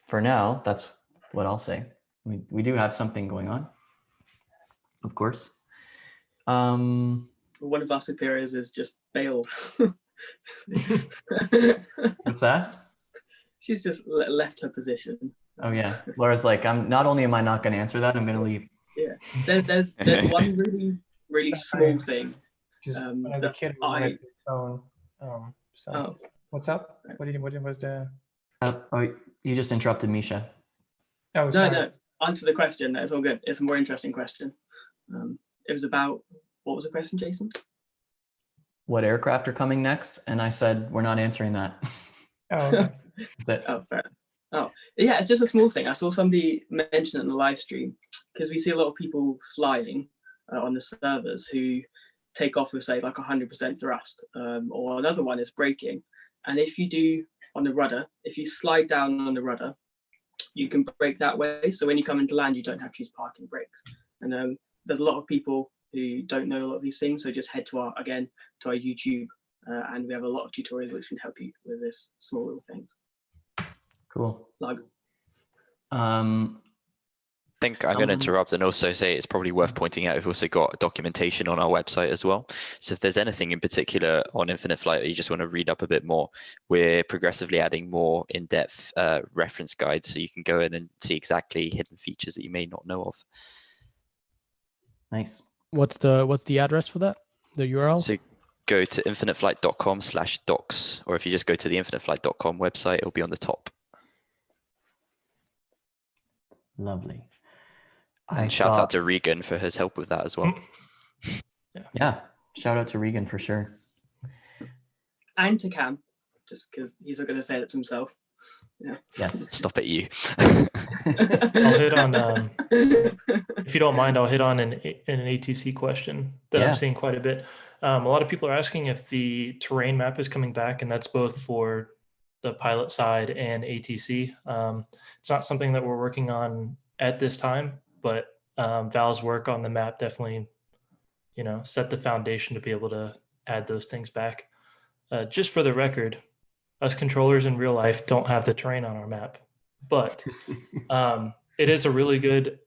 for now, that's what I'll say. We do have something going on, of course. One of our superiors is just bailed. What's that? She's just left her position. Oh yeah, Laura's like, not only am I not going to answer that, I'm going to leave. Yeah, there's one really small thing. The kid wanted his phone. So what's up? What was the? Oh, you just interrupted Misha. Oh, sorry. No. Answer the question. It's all good. It's a more interesting question. It was about, what was the question, Jason? What aircraft are coming next? And I said, we're not answering that. Oh, okay. That's it. Oh, fair. Oh, yeah, it's just a small thing. I saw somebody mention it in the live stream, because we see a lot of people flying on the servers who take off with, say, like 100% thrust, or another one is braking. And if you do on the rudder, if you slide down on the rudder, you can brake that way. So when you come into land, you don't have to use parking brakes. And there's a lot of people who don't know a lot of these things. So just head to our YouTube, and we have a lot of tutorials which can help you with this small little thing. Cool. Like, I think I'm going to interrupt and also say it's probably worth pointing out we've also got documentation on our website as well. So if there's anything in particular on Infinite Flight that you just want to read up a bit more, we're progressively adding more in-depth reference guides so you can go in and see exactly hidden features that you may not know of. Nice. What's the address for that? The URL? So go to infiniteflight.com/docs, or if you just go to the infiniteflight.com website, it'll be on the top. Lovely. And shout out to Regan for his help with that as well. Yeah, shout out to Regan for sure. and to Cam, just because he's not going to say that to himself. Yeah. Yes. Stop it, you. I'll hit on, if you don't mind, I'll hit on an ATC question that I'm seeing quite a bit. A lot of people are asking if the terrain map is coming back, and that's both for the pilot side and ATC. It's not something that we're working on at this time, but Val's work on the map definitely, set the foundation to be able to add those things back. Just for the record, us controllers in real life don't have the terrain on our map, but it is a really good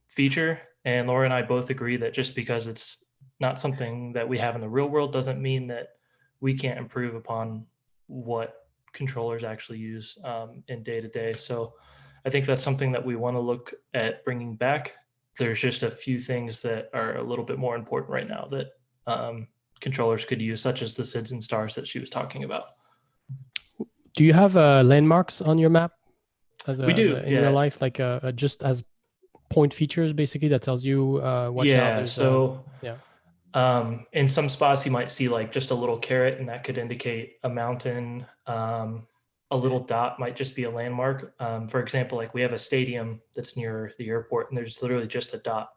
feature. And Laura and I both agree that just because it's not something that we have in the real world doesn't mean that we can't improve upon what controllers actually use in day to day. So I think that's something that we want to look at bringing back. There's just a few things that are a little bit more important right now that controllers could use, such as the SIDS and stars that she was talking about. Do you have landmarks on your map? We do in real life, like just as point features, basically, that tells you watch out. So in some spots you might see like just a little caret, and that could indicate a mountain. A little dot might just be a landmark. For example, like we have a stadium that's near the airport, and there's literally just a dot,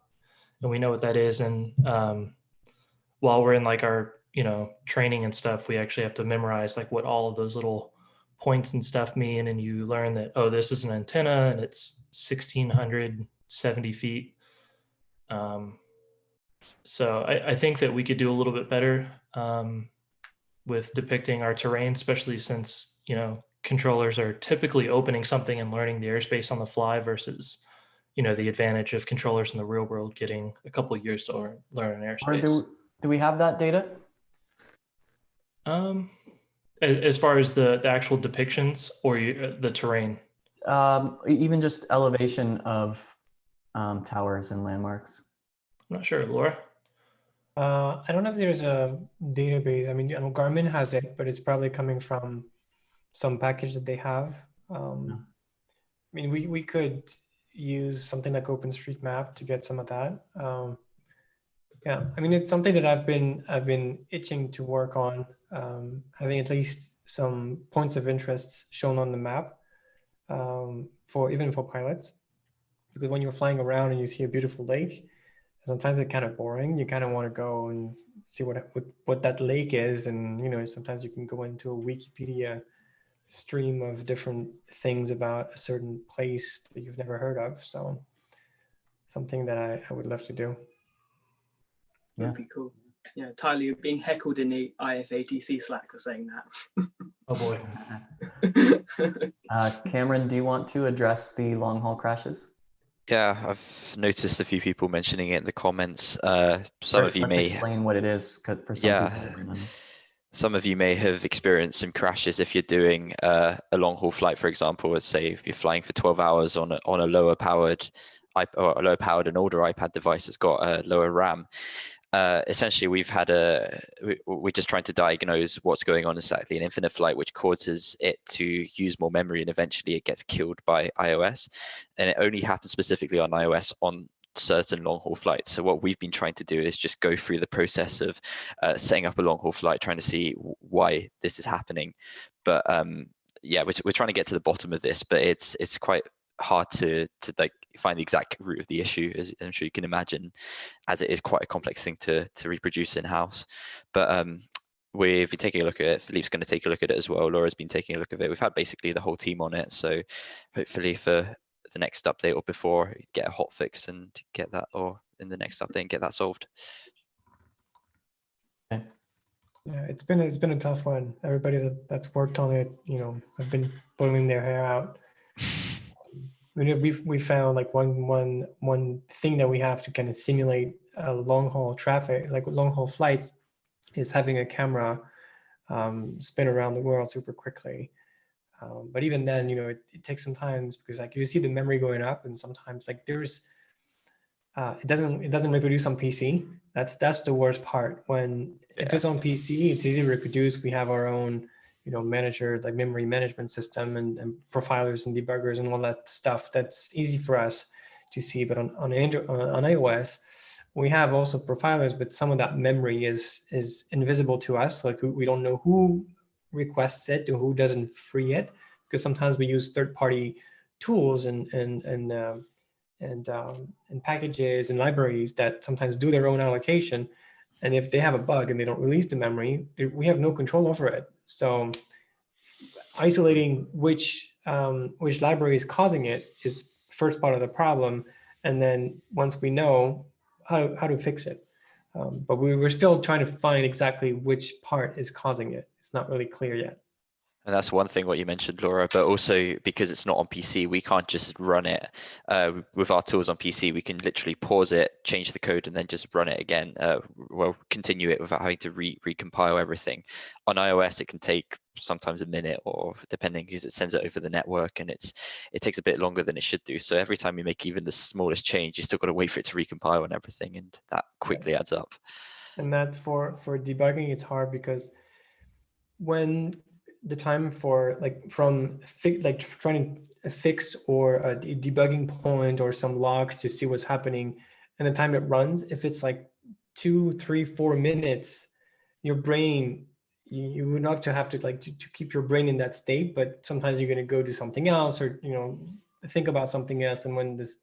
and we know what that is. And while we're in like our training and stuff, we actually have to memorize like what all of those little points and stuff mean, and you learn that, oh, this is an antenna and it's 1,670 feet. So I think that we could do a little bit better with depicting our terrain, especially since controllers are typically opening something and learning the airspace on the fly versus the advantage of controllers in the real world getting a couple of years to learn an airspace. Do we have that data? As far as the actual depictions or the terrain? Even just elevation of towers and landmarks. I'm not sure, Laura. I don't know if there's a database. I mean, Garmin has it, but it's probably coming from some package that they have. I mean, we could use something like OpenStreetMap to get some of that. Yeah, I mean, it's something that I've been itching to work on, having at least some points of interest shown on the map even for pilots, because when you're flying around and you see a beautiful lake, sometimes it's kind of boring. You kind of want to go and see what that lake is, and sometimes you can go into a Wikipedia stream of different things about a certain place that you've never heard of. So something that I would love to do. That'd be cool. Yeah, Tyler, you're being heckled in the IFATC Slack for saying that. Oh boy. Cameron, do you want to address the long haul crashes? Yeah, I've noticed a few people mentioning it in the comments. Some of you may explain what it is for some people. Some of you may have experienced some crashes if you're doing a long haul flight, for example. Let's say if you're flying for 12 hours on a lower powered and older iPad device that's got a lower RAM. Essentially, we're just trying to diagnose what's going on exactly in Infinite Flight, which causes it to use more memory, and eventually it gets killed by iOS. And it only happens specifically on iOS on certain long haul flights. So what we've been trying to do is just go through the process of setting up a long haul flight, trying to see why this is happening. But yeah, we're trying to get to the bottom of this, but it's quite hard to like find the exact root of the issue, as I'm sure you can imagine, as it is quite a complex thing to reproduce in-house. But we've been taking a look at it. Philippe's going to take a look at it as well. Laura's been taking a look at it. We've had basically the whole team on it, so hopefully for the next update or before, get a hot fix and get that, or in the next update and get that solved. Okay. Yeah, it's been a tough one. Everybody that's worked on it, have been pulling their hair out. We found like one thing that we have to kind of simulate long haul traffic, like long haul flights, is having a camera spin around the world super quickly. But even then, it takes some time because like you see the memory going up, and sometimes like there's it doesn't reproduce on PC. That's the worst part. If it's on PC, it's easy to reproduce. We have our own manager, like memory management system and profilers and debuggers and all that stuff. That's easy for us to see. But on iOS, we have also profilers, but some of that memory is invisible to us. Like we don't know who requests it or who doesn't free it, because sometimes we use third-party tools and packages and libraries that sometimes do their own allocation. And if they have a bug and they don't release the memory, we have no control over it. So isolating which library is causing it is first part of the problem. And then once we know how to fix it. But we're still trying to find exactly which part is causing it. It's not really clear yet. And that's one thing what you mentioned, Laura, but also because it's not on PC, we can't just run it with our tools on PC. We can literally pause it, change the code, and then just run it again. Continue it without having to recompile everything. On iOS, it can take sometimes a minute, or depending, because it sends it over the network, and it takes a bit longer than it should do. So every time you make even the smallest change, you still got to wait for it to recompile and everything, and that quickly adds up. And that for debugging, it's hard because when the time for trying to fix or a debugging point or some log to see what's happening, and the time it runs, if it's like 2, 3, 4 minutes, your brain, you would have to keep your brain in that state, but sometimes you're going to go do something else or think about something else, and when this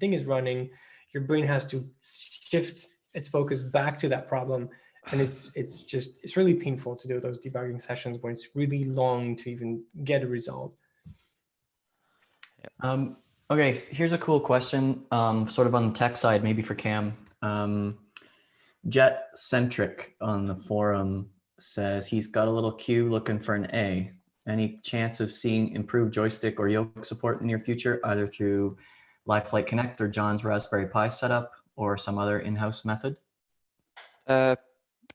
thing is running, your brain has to shift its focus back to that problem. And it's really painful to do those debugging sessions when it's really long to even get a result. Okay, here's a cool question, sort of on the tech side, maybe for Cam. Jet Centric on the forum says he's got a little Q looking for an A. Any chance of seeing improved joystick or yoke support in the near future, either through LiveFlight Connect or John's Raspberry Pi setup or some other in-house method?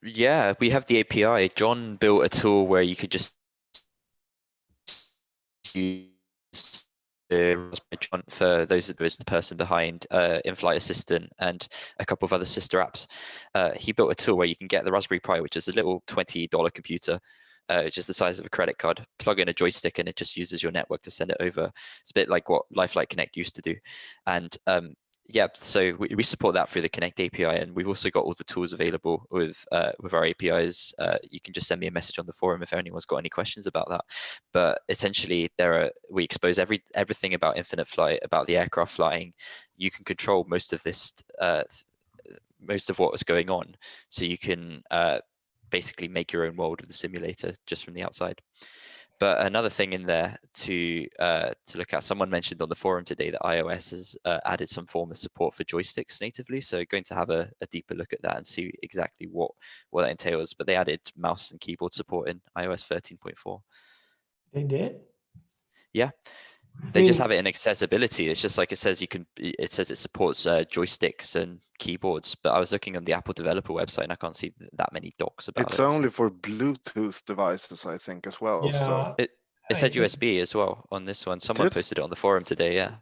Yeah, we have the API. John built a tool where you could just use the Raspberry John, for those that was the person behind In-Flight Assistant and a couple of other sister apps. He built a tool where you can get the Raspberry Pi, which is a little $20 computer, which is the size of a credit card, plug in a joystick, and it just uses your network to send it over. It's a bit like what LiveFlight Connect used to do. And yeah, so we support that through the Connect API, and we've also got all the tools available with our APIs. You can just send me a message on the forum if anyone's got any questions about that. But essentially, we expose everything about infinite flight, about the aircraft flying. You can control most of this, most of what is going on. So you can basically make your own world of the simulator just from the outside. But another thing in there to look at, someone mentioned on the forum today that iOS has added some form of support for joysticks natively. So going to have a deeper look at that and see exactly what that entails. But they added mouse and keyboard support in iOS 13.4. They did? Yeah. They just have it in accessibility. It's just like it says it says it supports joysticks and keyboards. But I was looking on the Apple developer website and I can't see that many docs about it. It's only for Bluetooth devices, I think, as well. Yeah. So. It said USB as well on this one. Someone posted it on the forum today. Yeah.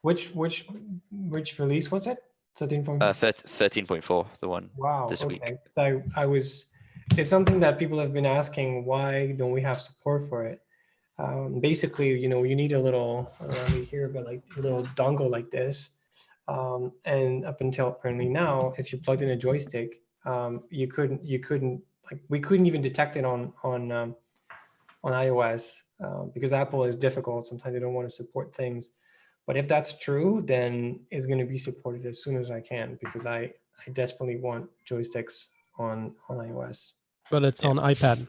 Which release was it? 13.4. 13.4, the one this week. So it's something that people have been asking, why don't we have support for it? Basically, you need a little around here, but like a little dongle like this. And up until apparently now, if you plugged in a joystick, we couldn't even detect it on iOS because Apple is difficult. Sometimes they don't want to support things. But if that's true, then it's going to be supported as soon as I can, because I desperately want joysticks on iOS. But it's on iPad.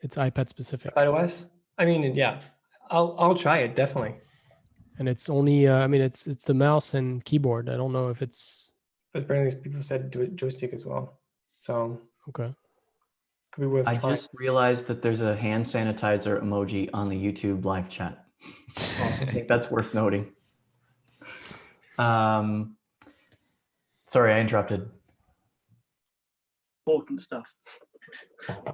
It's iPad specific. iOS? I mean, yeah, I'll try it, definitely. And it's only, I mean, it's the mouse and keyboard. I don't know if it's. But apparently people said do it joystick as well. So. Okay. Could be worth I trying. just realized that there's a hand sanitizer emoji on the YouTube live chat. I think that's worth noting. Sorry, I interrupted. Important stuff.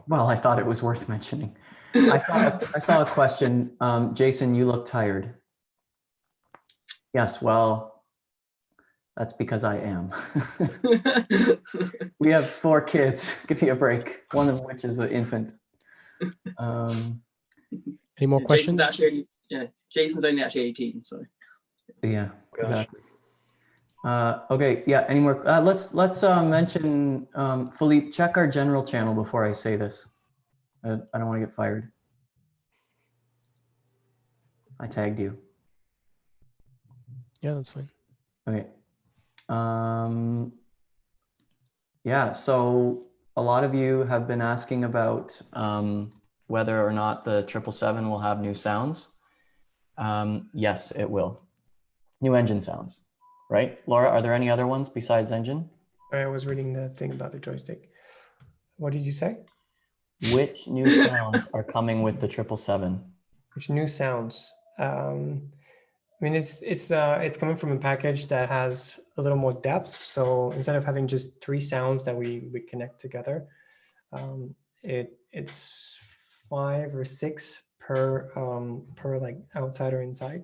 Well, I thought it was worth mentioning. I saw a question. Jason, you look tired. Yes, well, that's because I am. We have 4 kids. Give me a break. One of which is an infant. Any more questions? Jason's only actually 18, so. Yeah, exactly. Okay, yeah, any more? Let's mention, Philippe, check our general channel before I say this. I don't want to get fired. I tagged you. Yeah, that's fine. Okay. Yeah, so a lot of you have been asking about whether or not the 777 will have new sounds. Yes, it will. New engine sounds, right? Laura, are there any other ones besides engine? I was reading the thing about the joystick. What did you say? Which new sounds are coming with the 777? Which new sounds? I mean, it's coming from a package that has a little more depth. So instead of having just 3 sounds that we connect together, it's 5 or 6 per like outside or inside.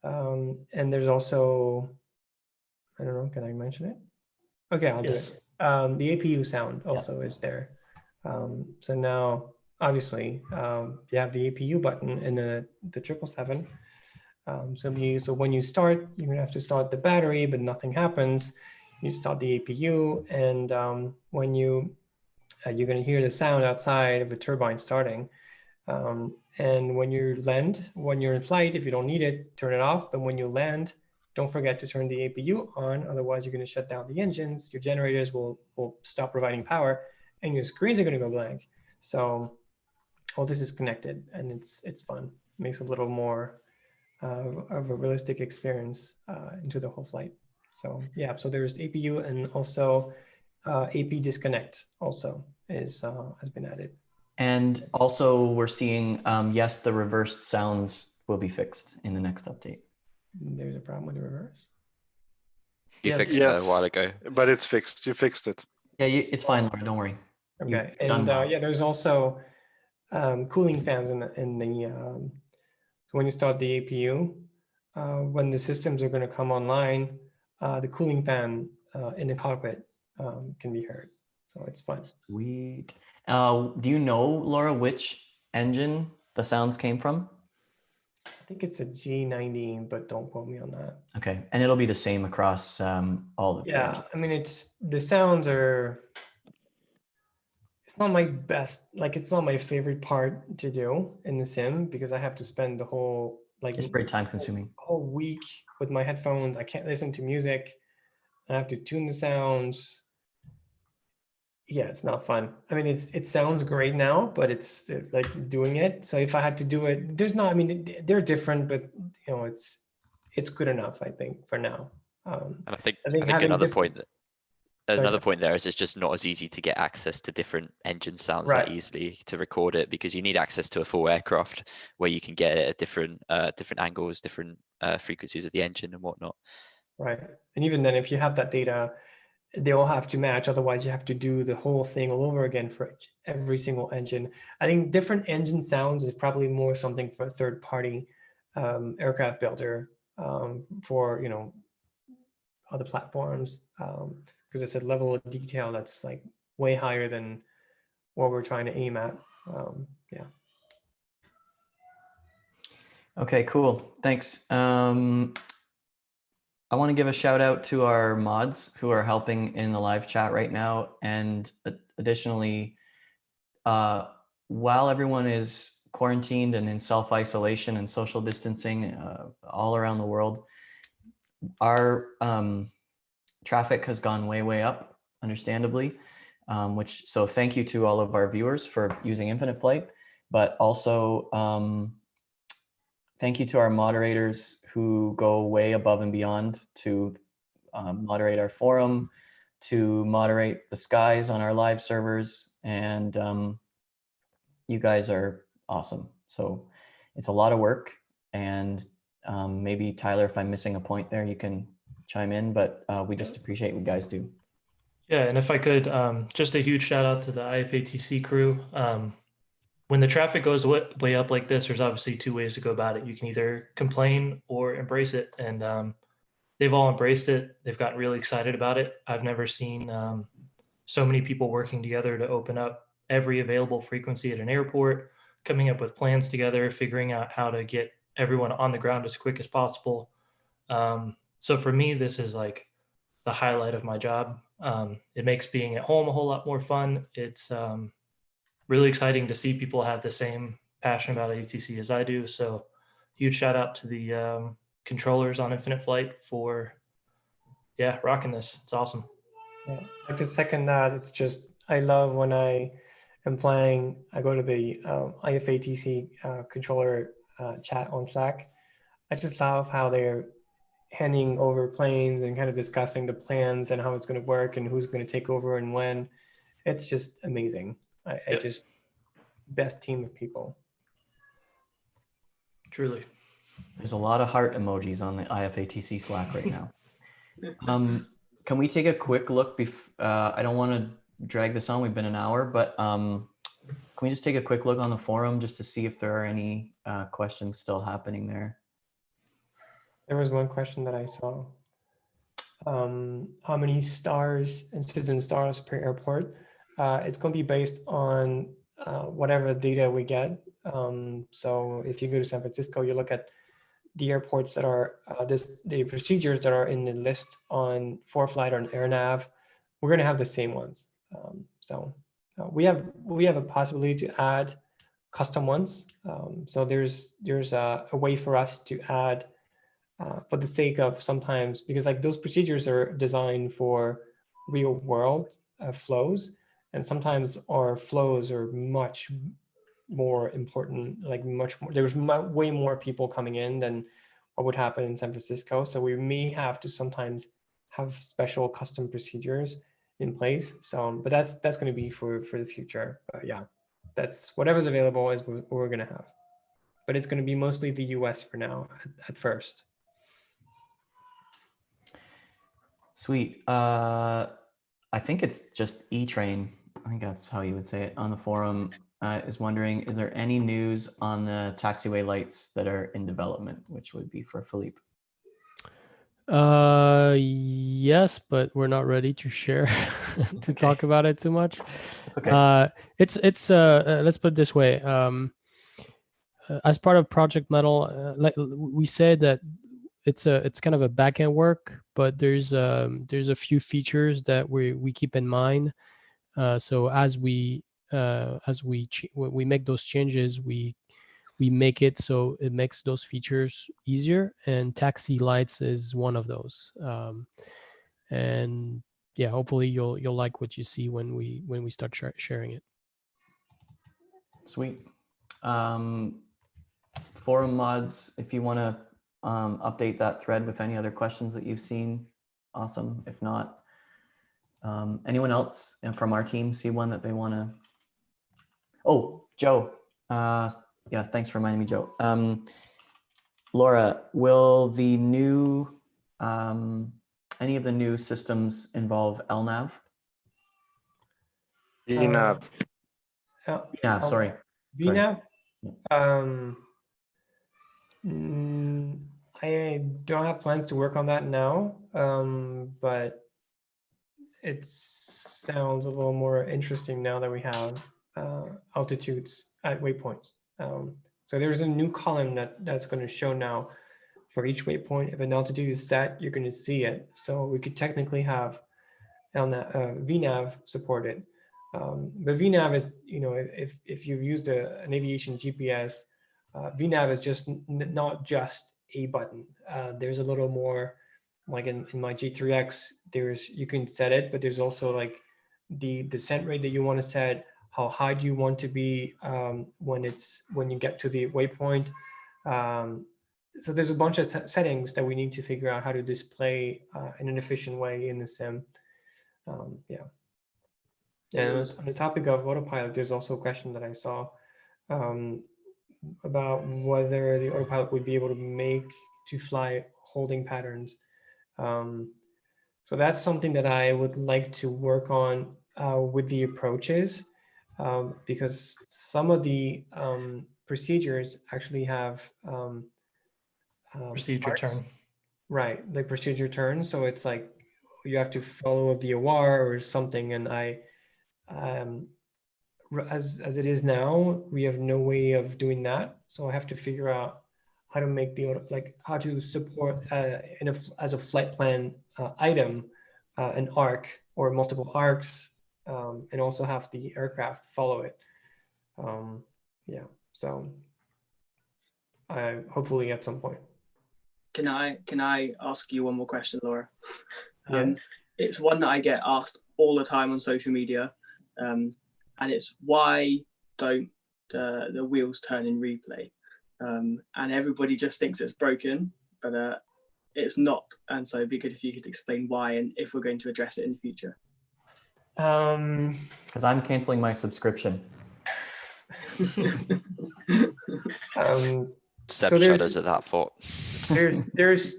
And there's also, I don't know, can I mention it? Okay, I'll do it. The APU sound also is there. So now, obviously, you have the APU button in the 777. So when you start, you're gonna have to start the battery, but nothing happens. You start the APU, and when you're gonna hear the sound outside of a turbine starting. And when you land, when you're in flight, if you don't need it, turn it off. But when you land, don't forget to turn the APU on. Otherwise, you're going to shut down the engines. Your generators will stop providing power, and your screens are going to go blank. So all this is connected, and it's fun. It makes a little more of a realistic experience into the whole flight. So yeah, so there's APU, and also AP disconnect also has been added. And also we're seeing, yes, the reversed sounds will be fixed in the next update. There's a problem with the reverse. You fixed it a while ago. But it's fixed. You fixed it. Yeah, it's fine, Laura. Don't worry. Okay, and yeah, there's also cooling fans in the when you start the APU, when the systems are going to come online, the cooling fan in the cockpit can be heard. So it's fun. Sweet. Do you know, Laura, which engine the sounds came from? I think it's a G90, but don't quote me on that. Okay, and it'll be the same across all of the engines. I mean, the sounds are. It's not my best, like it's not my favorite part to do in the sim because I have to spend the whole It's very time consuming. Whole week with my headphones. I can't listen to music. I have to tune the sounds. Yeah, it's not fun. I mean, it sounds great now, but it's like doing it. So if I had to do it, there's not. I mean, they're different, but you know, it's good enough. I think for now. And I think having another point there is it's just not as easy to get access to different engine sounds that easily to record it, because you need access to a full aircraft where you can get it at different angles, different frequencies of the engine and whatnot. Right, and even then, if you have that data, they all have to match. Otherwise, you have to do the whole thing all over again for every single engine. I think different engine sounds is probably more something for a third-party aircraft builder for other platforms, because it's a level of detail that's like way higher than what we're trying to aim at. Yeah. Okay, cool. Thanks. I want to give a shout out to our mods who are helping in the live chat right now. And additionally, while everyone is quarantined and in self-isolation and social distancing all around the world, our traffic has gone way up, understandably. So thank you to all of our viewers for using Infinite Flight, but also thank you to our moderators who go way above and beyond to moderate our forum, to moderate the skies on our live servers, and you guys are awesome. So it's a lot of work, and maybe Tyler, if I'm missing a point there, you can chime in, but we just appreciate what you guys do. Yeah, and if I could, just a huge shout out to the IFATC crew. When the traffic goes way up like this, there's obviously two ways to go about it. You can either complain or embrace it, and they've all embraced it. They've gotten really excited about it. I've never seen so many people working together to open up every available frequency at an airport, coming up with plans together, figuring out how to get everyone on the ground as quick as possible. So for me, this is like the highlight of my job. It makes being at home a whole lot more fun. It's really exciting to see people have the same passion about ATC as I do. So huge shout out to the controllers on Infinite Flight for, yeah, rocking this. It's awesome. Yeah, like to second that, it's just, I love when I am flying, I go to the IFATC controller chat on Slack. I just love how they're handing over planes and kind of discussing the plans and how it's going to work and who's going to take over and when. It's just amazing. I just, best team of people. Truly. There's a lot of heart emojis on the IFATC Slack right now. Can we take a quick look? I don't want to drag this on. We've been an hour, but can we just take a quick look on the forum just to see if there are any questions still happening there? There was one question that I saw. How many stars and citizen stars per airport? It's going to be based on whatever data we get. So if you go to San Francisco, you look at the airports that are the procedures that are in the list on ForeFlight or on AirNav. We're going to have the same ones. So we have a possibility to add custom ones. So there's a way for us to add for the sake of sometimes, because like those procedures are designed for real world flows, and sometimes our flows are much more important, like much more, there's way more people coming in than what would happen in San Francisco. So we may have to sometimes have special custom procedures in place. So, but that's going to be for the future. But yeah, that's whatever's available is what we're going to have. But it's going to be mostly the US for now at first. Sweet. I think it's just E-Train. I think that's how you would say it on the forum. Is wondering, is there any news on the taxiway lights that are in development, which would be for Philippe? Yes, but we're not ready to share to talk about it too much. It's okay. It's let's put it this way. As part of Project Metal, like we said that it's kind of a back-end work, but there's a few features that we keep in mind. So as we make those changes, we make it so it makes those features easier, and taxi lights is one of those. And yeah, hopefully you'll like what you see when we start sharing it. Sweet. Forum mods, if you want to update that thread with any other questions that you've seen, awesome. If not, anyone else from our team see one that they want to? Oh, Joe. Yeah, thanks for reminding me, Joe. Laura, will the new any of the new systems involve LNAV? ENAV. VNAV, sorry. VNAV? I don't have plans to work on that now, but it sounds a little more interesting now that we have altitudes at waypoints. So there's a new column that's going to show now for each waypoint. If an altitude is set, you're going to see it. So we could technically have VNAV supported. But VNAV is, if you've used an aviation GPS, VNAV is just not just a button. There's a little more, like in my G3X, you can set it, but there's also like the descent rate that you want to set, how high do you want to be when you get to the waypoint. So there's a bunch of settings that we need to figure out how to display in an efficient way in the sim. Yeah. And on the topic of Autopilot, there's also a question that I saw about whether the Autopilot would be able to fly holding patterns. So that's something that I would like to work on with the approaches, because some of the procedures actually have Procedure arcs. turn. Right, like procedure turn. So it's like you have to follow a VOR or something, and as it is now, we have no way of doing that. So I have to figure out how to make how to support as a flight plan item an arc or multiple arcs, and also have the aircraft follow it. Yeah, so hopefully at some point. Can I ask you one more question, Laura? Yeah. It's one that I get asked all the time on social media, and it's why don't the wheels turn in replay? And everybody just thinks it's broken, but it's not. And so it'd be good if you could explain why and if we're going to address it in the future. Because I'm canceling my subscription. Seb shudders at that thought. There's there's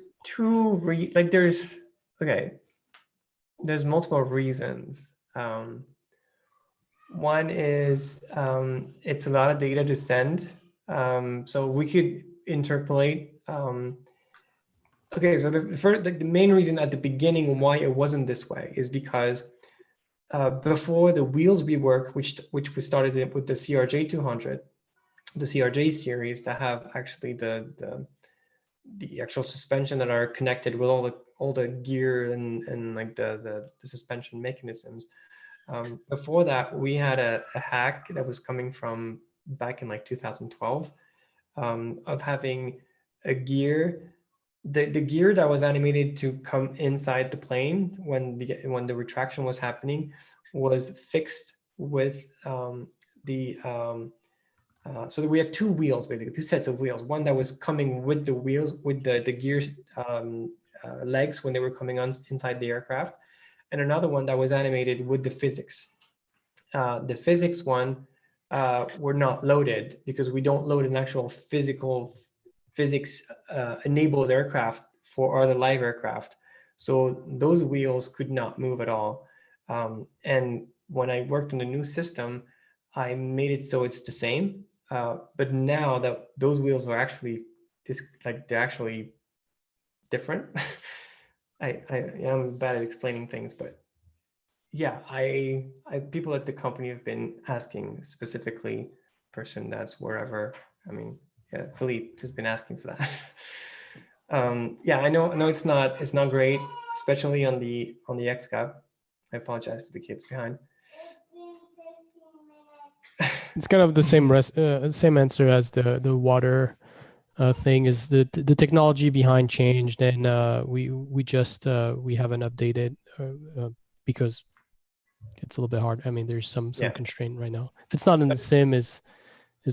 multiple reasons. One is it's a lot of data to send, so we could interpolate. Okay, so the main reason at the beginning why it wasn't this way is because before the wheels rework, which we started with the CRJ 200, the CRJ series that have actually the actual suspension that are connected with all the gear and like the suspension mechanisms. Before that, we had a hack that was coming from back in like 2012 of having a gear. The gear that was animated to come inside the plane when the retraction was happening was fixed with so we had two wheels, basically two sets of wheels. One that was coming with the wheels with the gear legs when they were coming on inside the aircraft, and another one that was animated with the physics. The physics one were not loaded because we don't load an actual physics enabled aircraft for other live aircraft. So those wheels could not move at all. And when I worked on the new system, I made it so it's the same. But now that those wheels are actually they're actually different. I'm bad at explaining things, but yeah, I people at the company have been asking specifically, person that's wherever. I mean, yeah, Philippe has been asking for that. Yeah, I know it's not great, especially on the XCAP. I apologize for the kids behind. It's kind of the same answer as the water thing. Is the technology behind changed, and we haven't updated because it's a little bit hard. I mean, there's some constraint right now. If it's not in the sim, is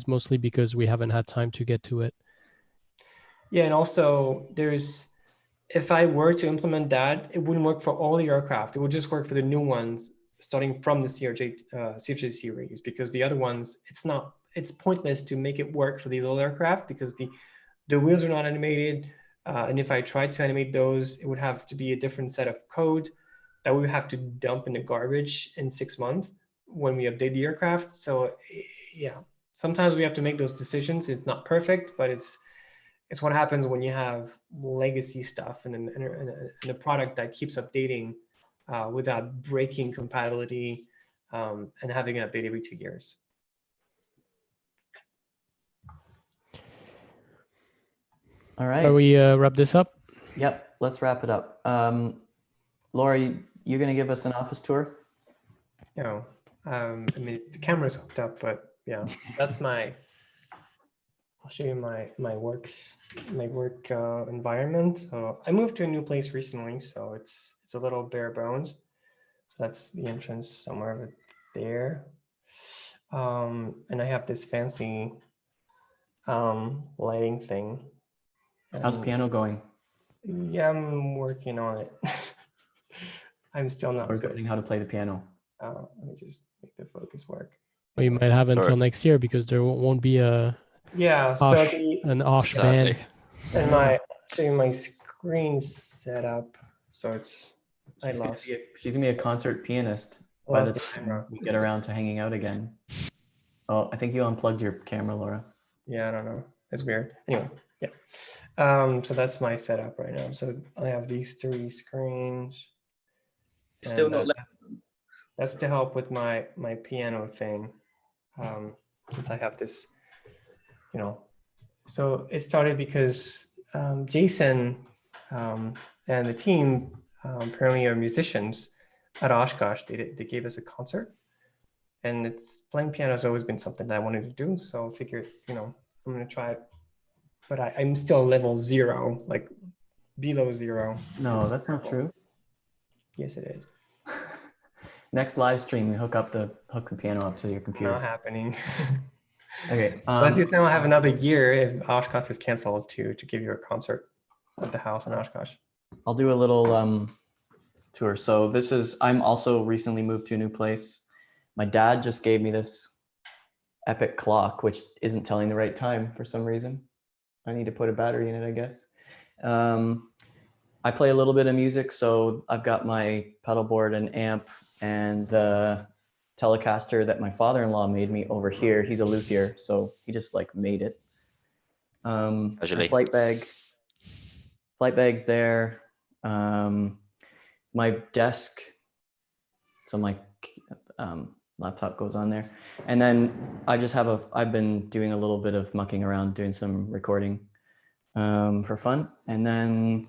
mostly because we haven't had time to get to it. Yeah, and also if I were to implement that, it wouldn't work for all the aircraft. It would just work for the new ones starting from the CRJ series, because the other ones, it's pointless to make it work for these old aircraft because the wheels are not animated. And if I tried to animate those, it would have to be a different set of code that we would have to dump in the garbage in 6 months when we update the aircraft. So yeah, sometimes we have to make those decisions. It's not perfect, but it's what happens when you have legacy stuff and a product that keeps updating without breaking compatibility and having an update every 2 years. All right. Are we wrap this up? Yep, let's wrap it up. Laura, you're going to give us an office tour? No, I mean, the camera's hooked up, but yeah, that's I'll show you my work environment. So I moved to a new place recently, so it's a little bare bones. So that's the entrance somewhere over there. And I have this fancy lighting thing. How's piano going? Yeah, I'm working on it. I'm still not Or is good. learning how to play the piano? Let me just make the focus work. Well, you might have until next year because there won't be a Yeah, so an Osh Sadly. band. and my screen's set up, so it's She's gonna be a concert pianist by the time we get around to hanging out again. Oh, I think you unplugged your camera, Laura. Yeah, I don't know. It's weird. Anyway, yeah. So that's my setup right now. So I have these 3 screens. Still and, not that's to help with my piano thing. Since I have this, so it started because Jason and the team apparently are musicians at Oshkosh. They gave us a concert, and playing piano has always been something that I wanted to do. So I figured, I'm gonna try it, but I'm still level 0, like below 0. No, that's not true. Yes, it is. Next live stream, we hook the piano up to your computer. Not happening. Okay. But this now I have another year if Oshkosh is canceled to give you a concert at the house in Oshkosh. I'll do a little tour. So I'm also recently moved to a new place. My dad just gave me this Epic clock, which isn't telling the right time for some reason. I need to put a battery in it, I guess. I play a little bit of music, so I've got my pedal board and amp and the Telecaster that my father-in-law made me over here. He's a luthier, so he just like made it. Flight bag's there. My desk, so my laptop goes on there. And then I've been doing a little bit of mucking around, doing some recording for fun. And then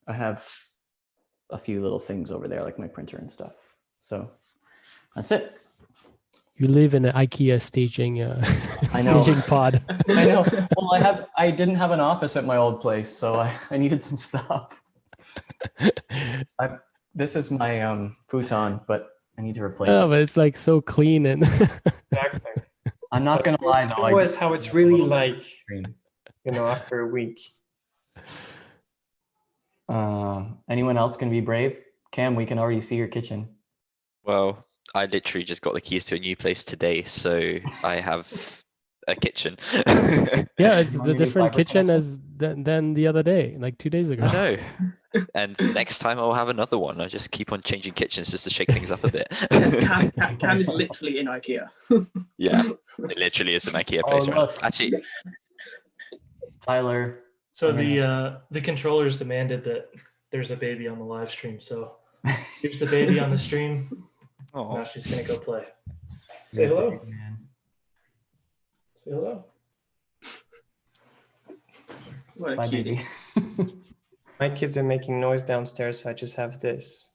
I have a few little things over there, like my printer and stuff. So that's it. You live in an IKEA staging I know. staging pod. I know. Well, I didn't have an office at my old place, so I needed some stuff. This is my futon, but I need to replace it. But it's like so clean and Exactly. I'm not gonna lie though. Show us how it's really like, after a week. Anyone else gonna be brave? Cam, we can already see your kitchen. Well, I literally just got the keys to a new place today, so I have a kitchen. yeah, it's want the me to do different fiber kitchen connection? than the other day, like 2 days ago. I know. And next time I'll have another one. I just keep on changing kitchens just to shake things up a bit. Cam is literally in IKEA. Yeah, it literally is an IKEA place. Right? Look. Actually, Tyler. So the controllers demanded that there's a baby on the live stream. So here's the baby on the stream. Now she's gonna go play. Say hello. Say hello. What a Bye, cutie. baby. My kids are making noise downstairs, so I just have this.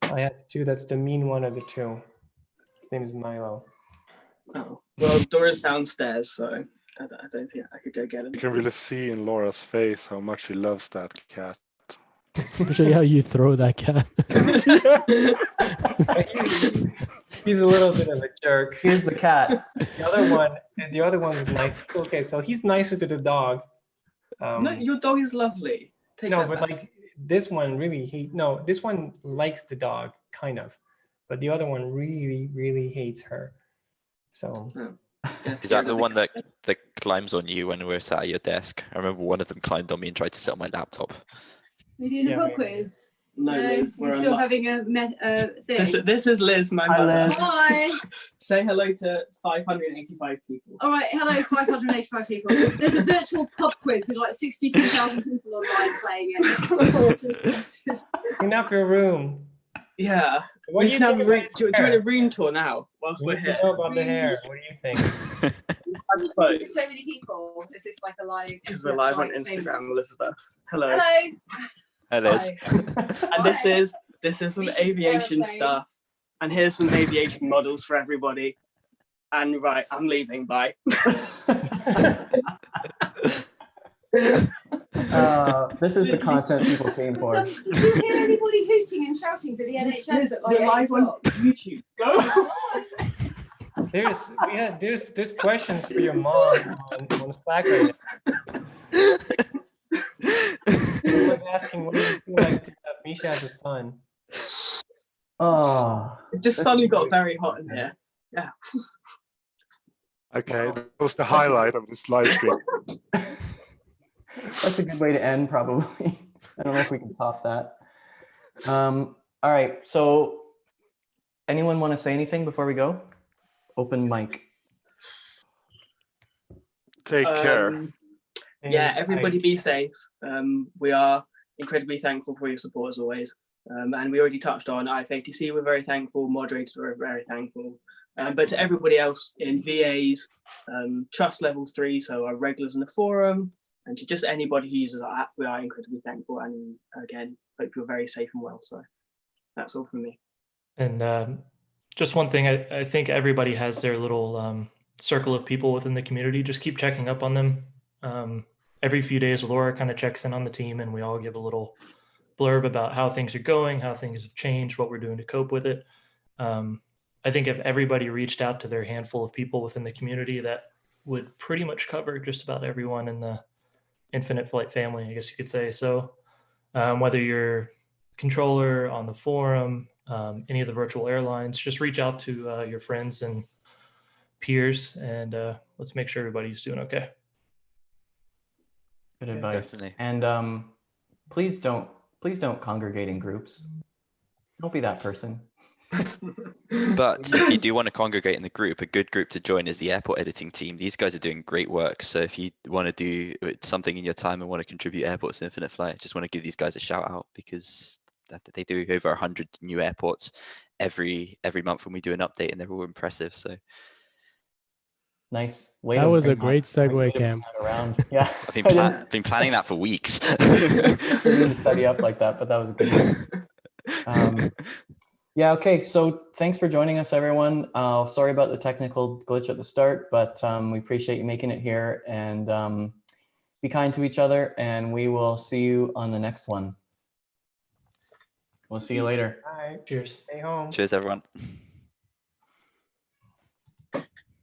I have 2. That's the mean one of the 2. His name is Milo. Oh. Well, Dora's downstairs, so I don't think I could go get him. You can really see in Laura's face how much she loves that cat. Especially how you throw that cat. He's a little bit of a jerk. Here's the cat. The other one is nice. Okay, so he's nicer to the dog. No, your dog is lovely. But like this one this one likes the dog, kind of, but the other one really, really hates her. So is that the one that climbs on you when we're sat at your desk? I remember one of them climbed on me and tried to sit on my laptop. We're doing a pub quiz. No, Liz, we're still having a thing. This is Liz, my Hi, mother. Liz. Hi. Say hello to 585 people. All right, hello, 585 people. There's a virtual pub quiz with like 62,000 people online playing it. just... clean up your room. Yeah. What do you think about his do you want a room tour now whilst We we're need to here? know about the hair. What do you think? I suppose. So many people. Is this like a live? Because we're live on Instagram, Elizabeth. Hello. Hello. Hey, Liz. And this is some aviation stuff. And here's some aviation models for everybody. And right, I'm leaving. Bye. This is the content people came for. Did you hear anybody hooting and shouting for the NHS at like We're live on YouTube. Go. There's questions for your mom on Slack right now. I was asking, what do you feel like to Misha has a son. Oh, It's just suddenly got very hot in here. Yeah. Okay, that was the highlight of this live stream. that's a good way to end, probably. I don't know if we can top that. All right. So, anyone want to say anything before we go? Open mic. Take care. Yeah, Is everybody I- be safe. We are incredibly thankful for your support as always. And we already touched on IFATC, we're very thankful, moderators, we're very thankful. But to everybody else in VAs, trust level 3, so our regulars in the forum, and to just anybody who uses our app, we are incredibly thankful. And again, hope you're very safe and well. So that's all from me. And just one thing, I think everybody has their little circle of people within the community. Just keep checking up on them. Every few days, Laura kind of checks in on the team, and we all give a little blurb about how things are going, how things have changed, what we're doing to cope with it. I think if everybody reached out to their handful of people within the community, that would pretty much cover just about everyone in the Infinite Flight family, I guess you could say. So whether you're controller on the forum, any of the virtual airlines, just reach out to your friends and peers, and let's make sure everybody's doing okay. Good advice. Definitely. And please don't congregate in groups. Don't be that person. But if you do want to congregate in the group, a good group to join is the airport editing team. These guys are doing great work. So if you want to do something in your time and want to contribute airports to Infinite Flight, I just want to give these guys a shout out because they do over 100 new airports every month when we do an update, and they're all impressive. So Nice. Way That to was a bring great way segue, to Cam. bring that around. Yeah. I've been, been planning that for weeks. Didn't mean to study up like that, but that was a good one. Yeah, okay. So thanks for joining us, everyone. Sorry about the technical glitch at the start, but we appreciate you making it here, and be kind to each other, and we will see you on the next one. We'll see you later. Bye. Cheers. Stay home. Cheers, everyone.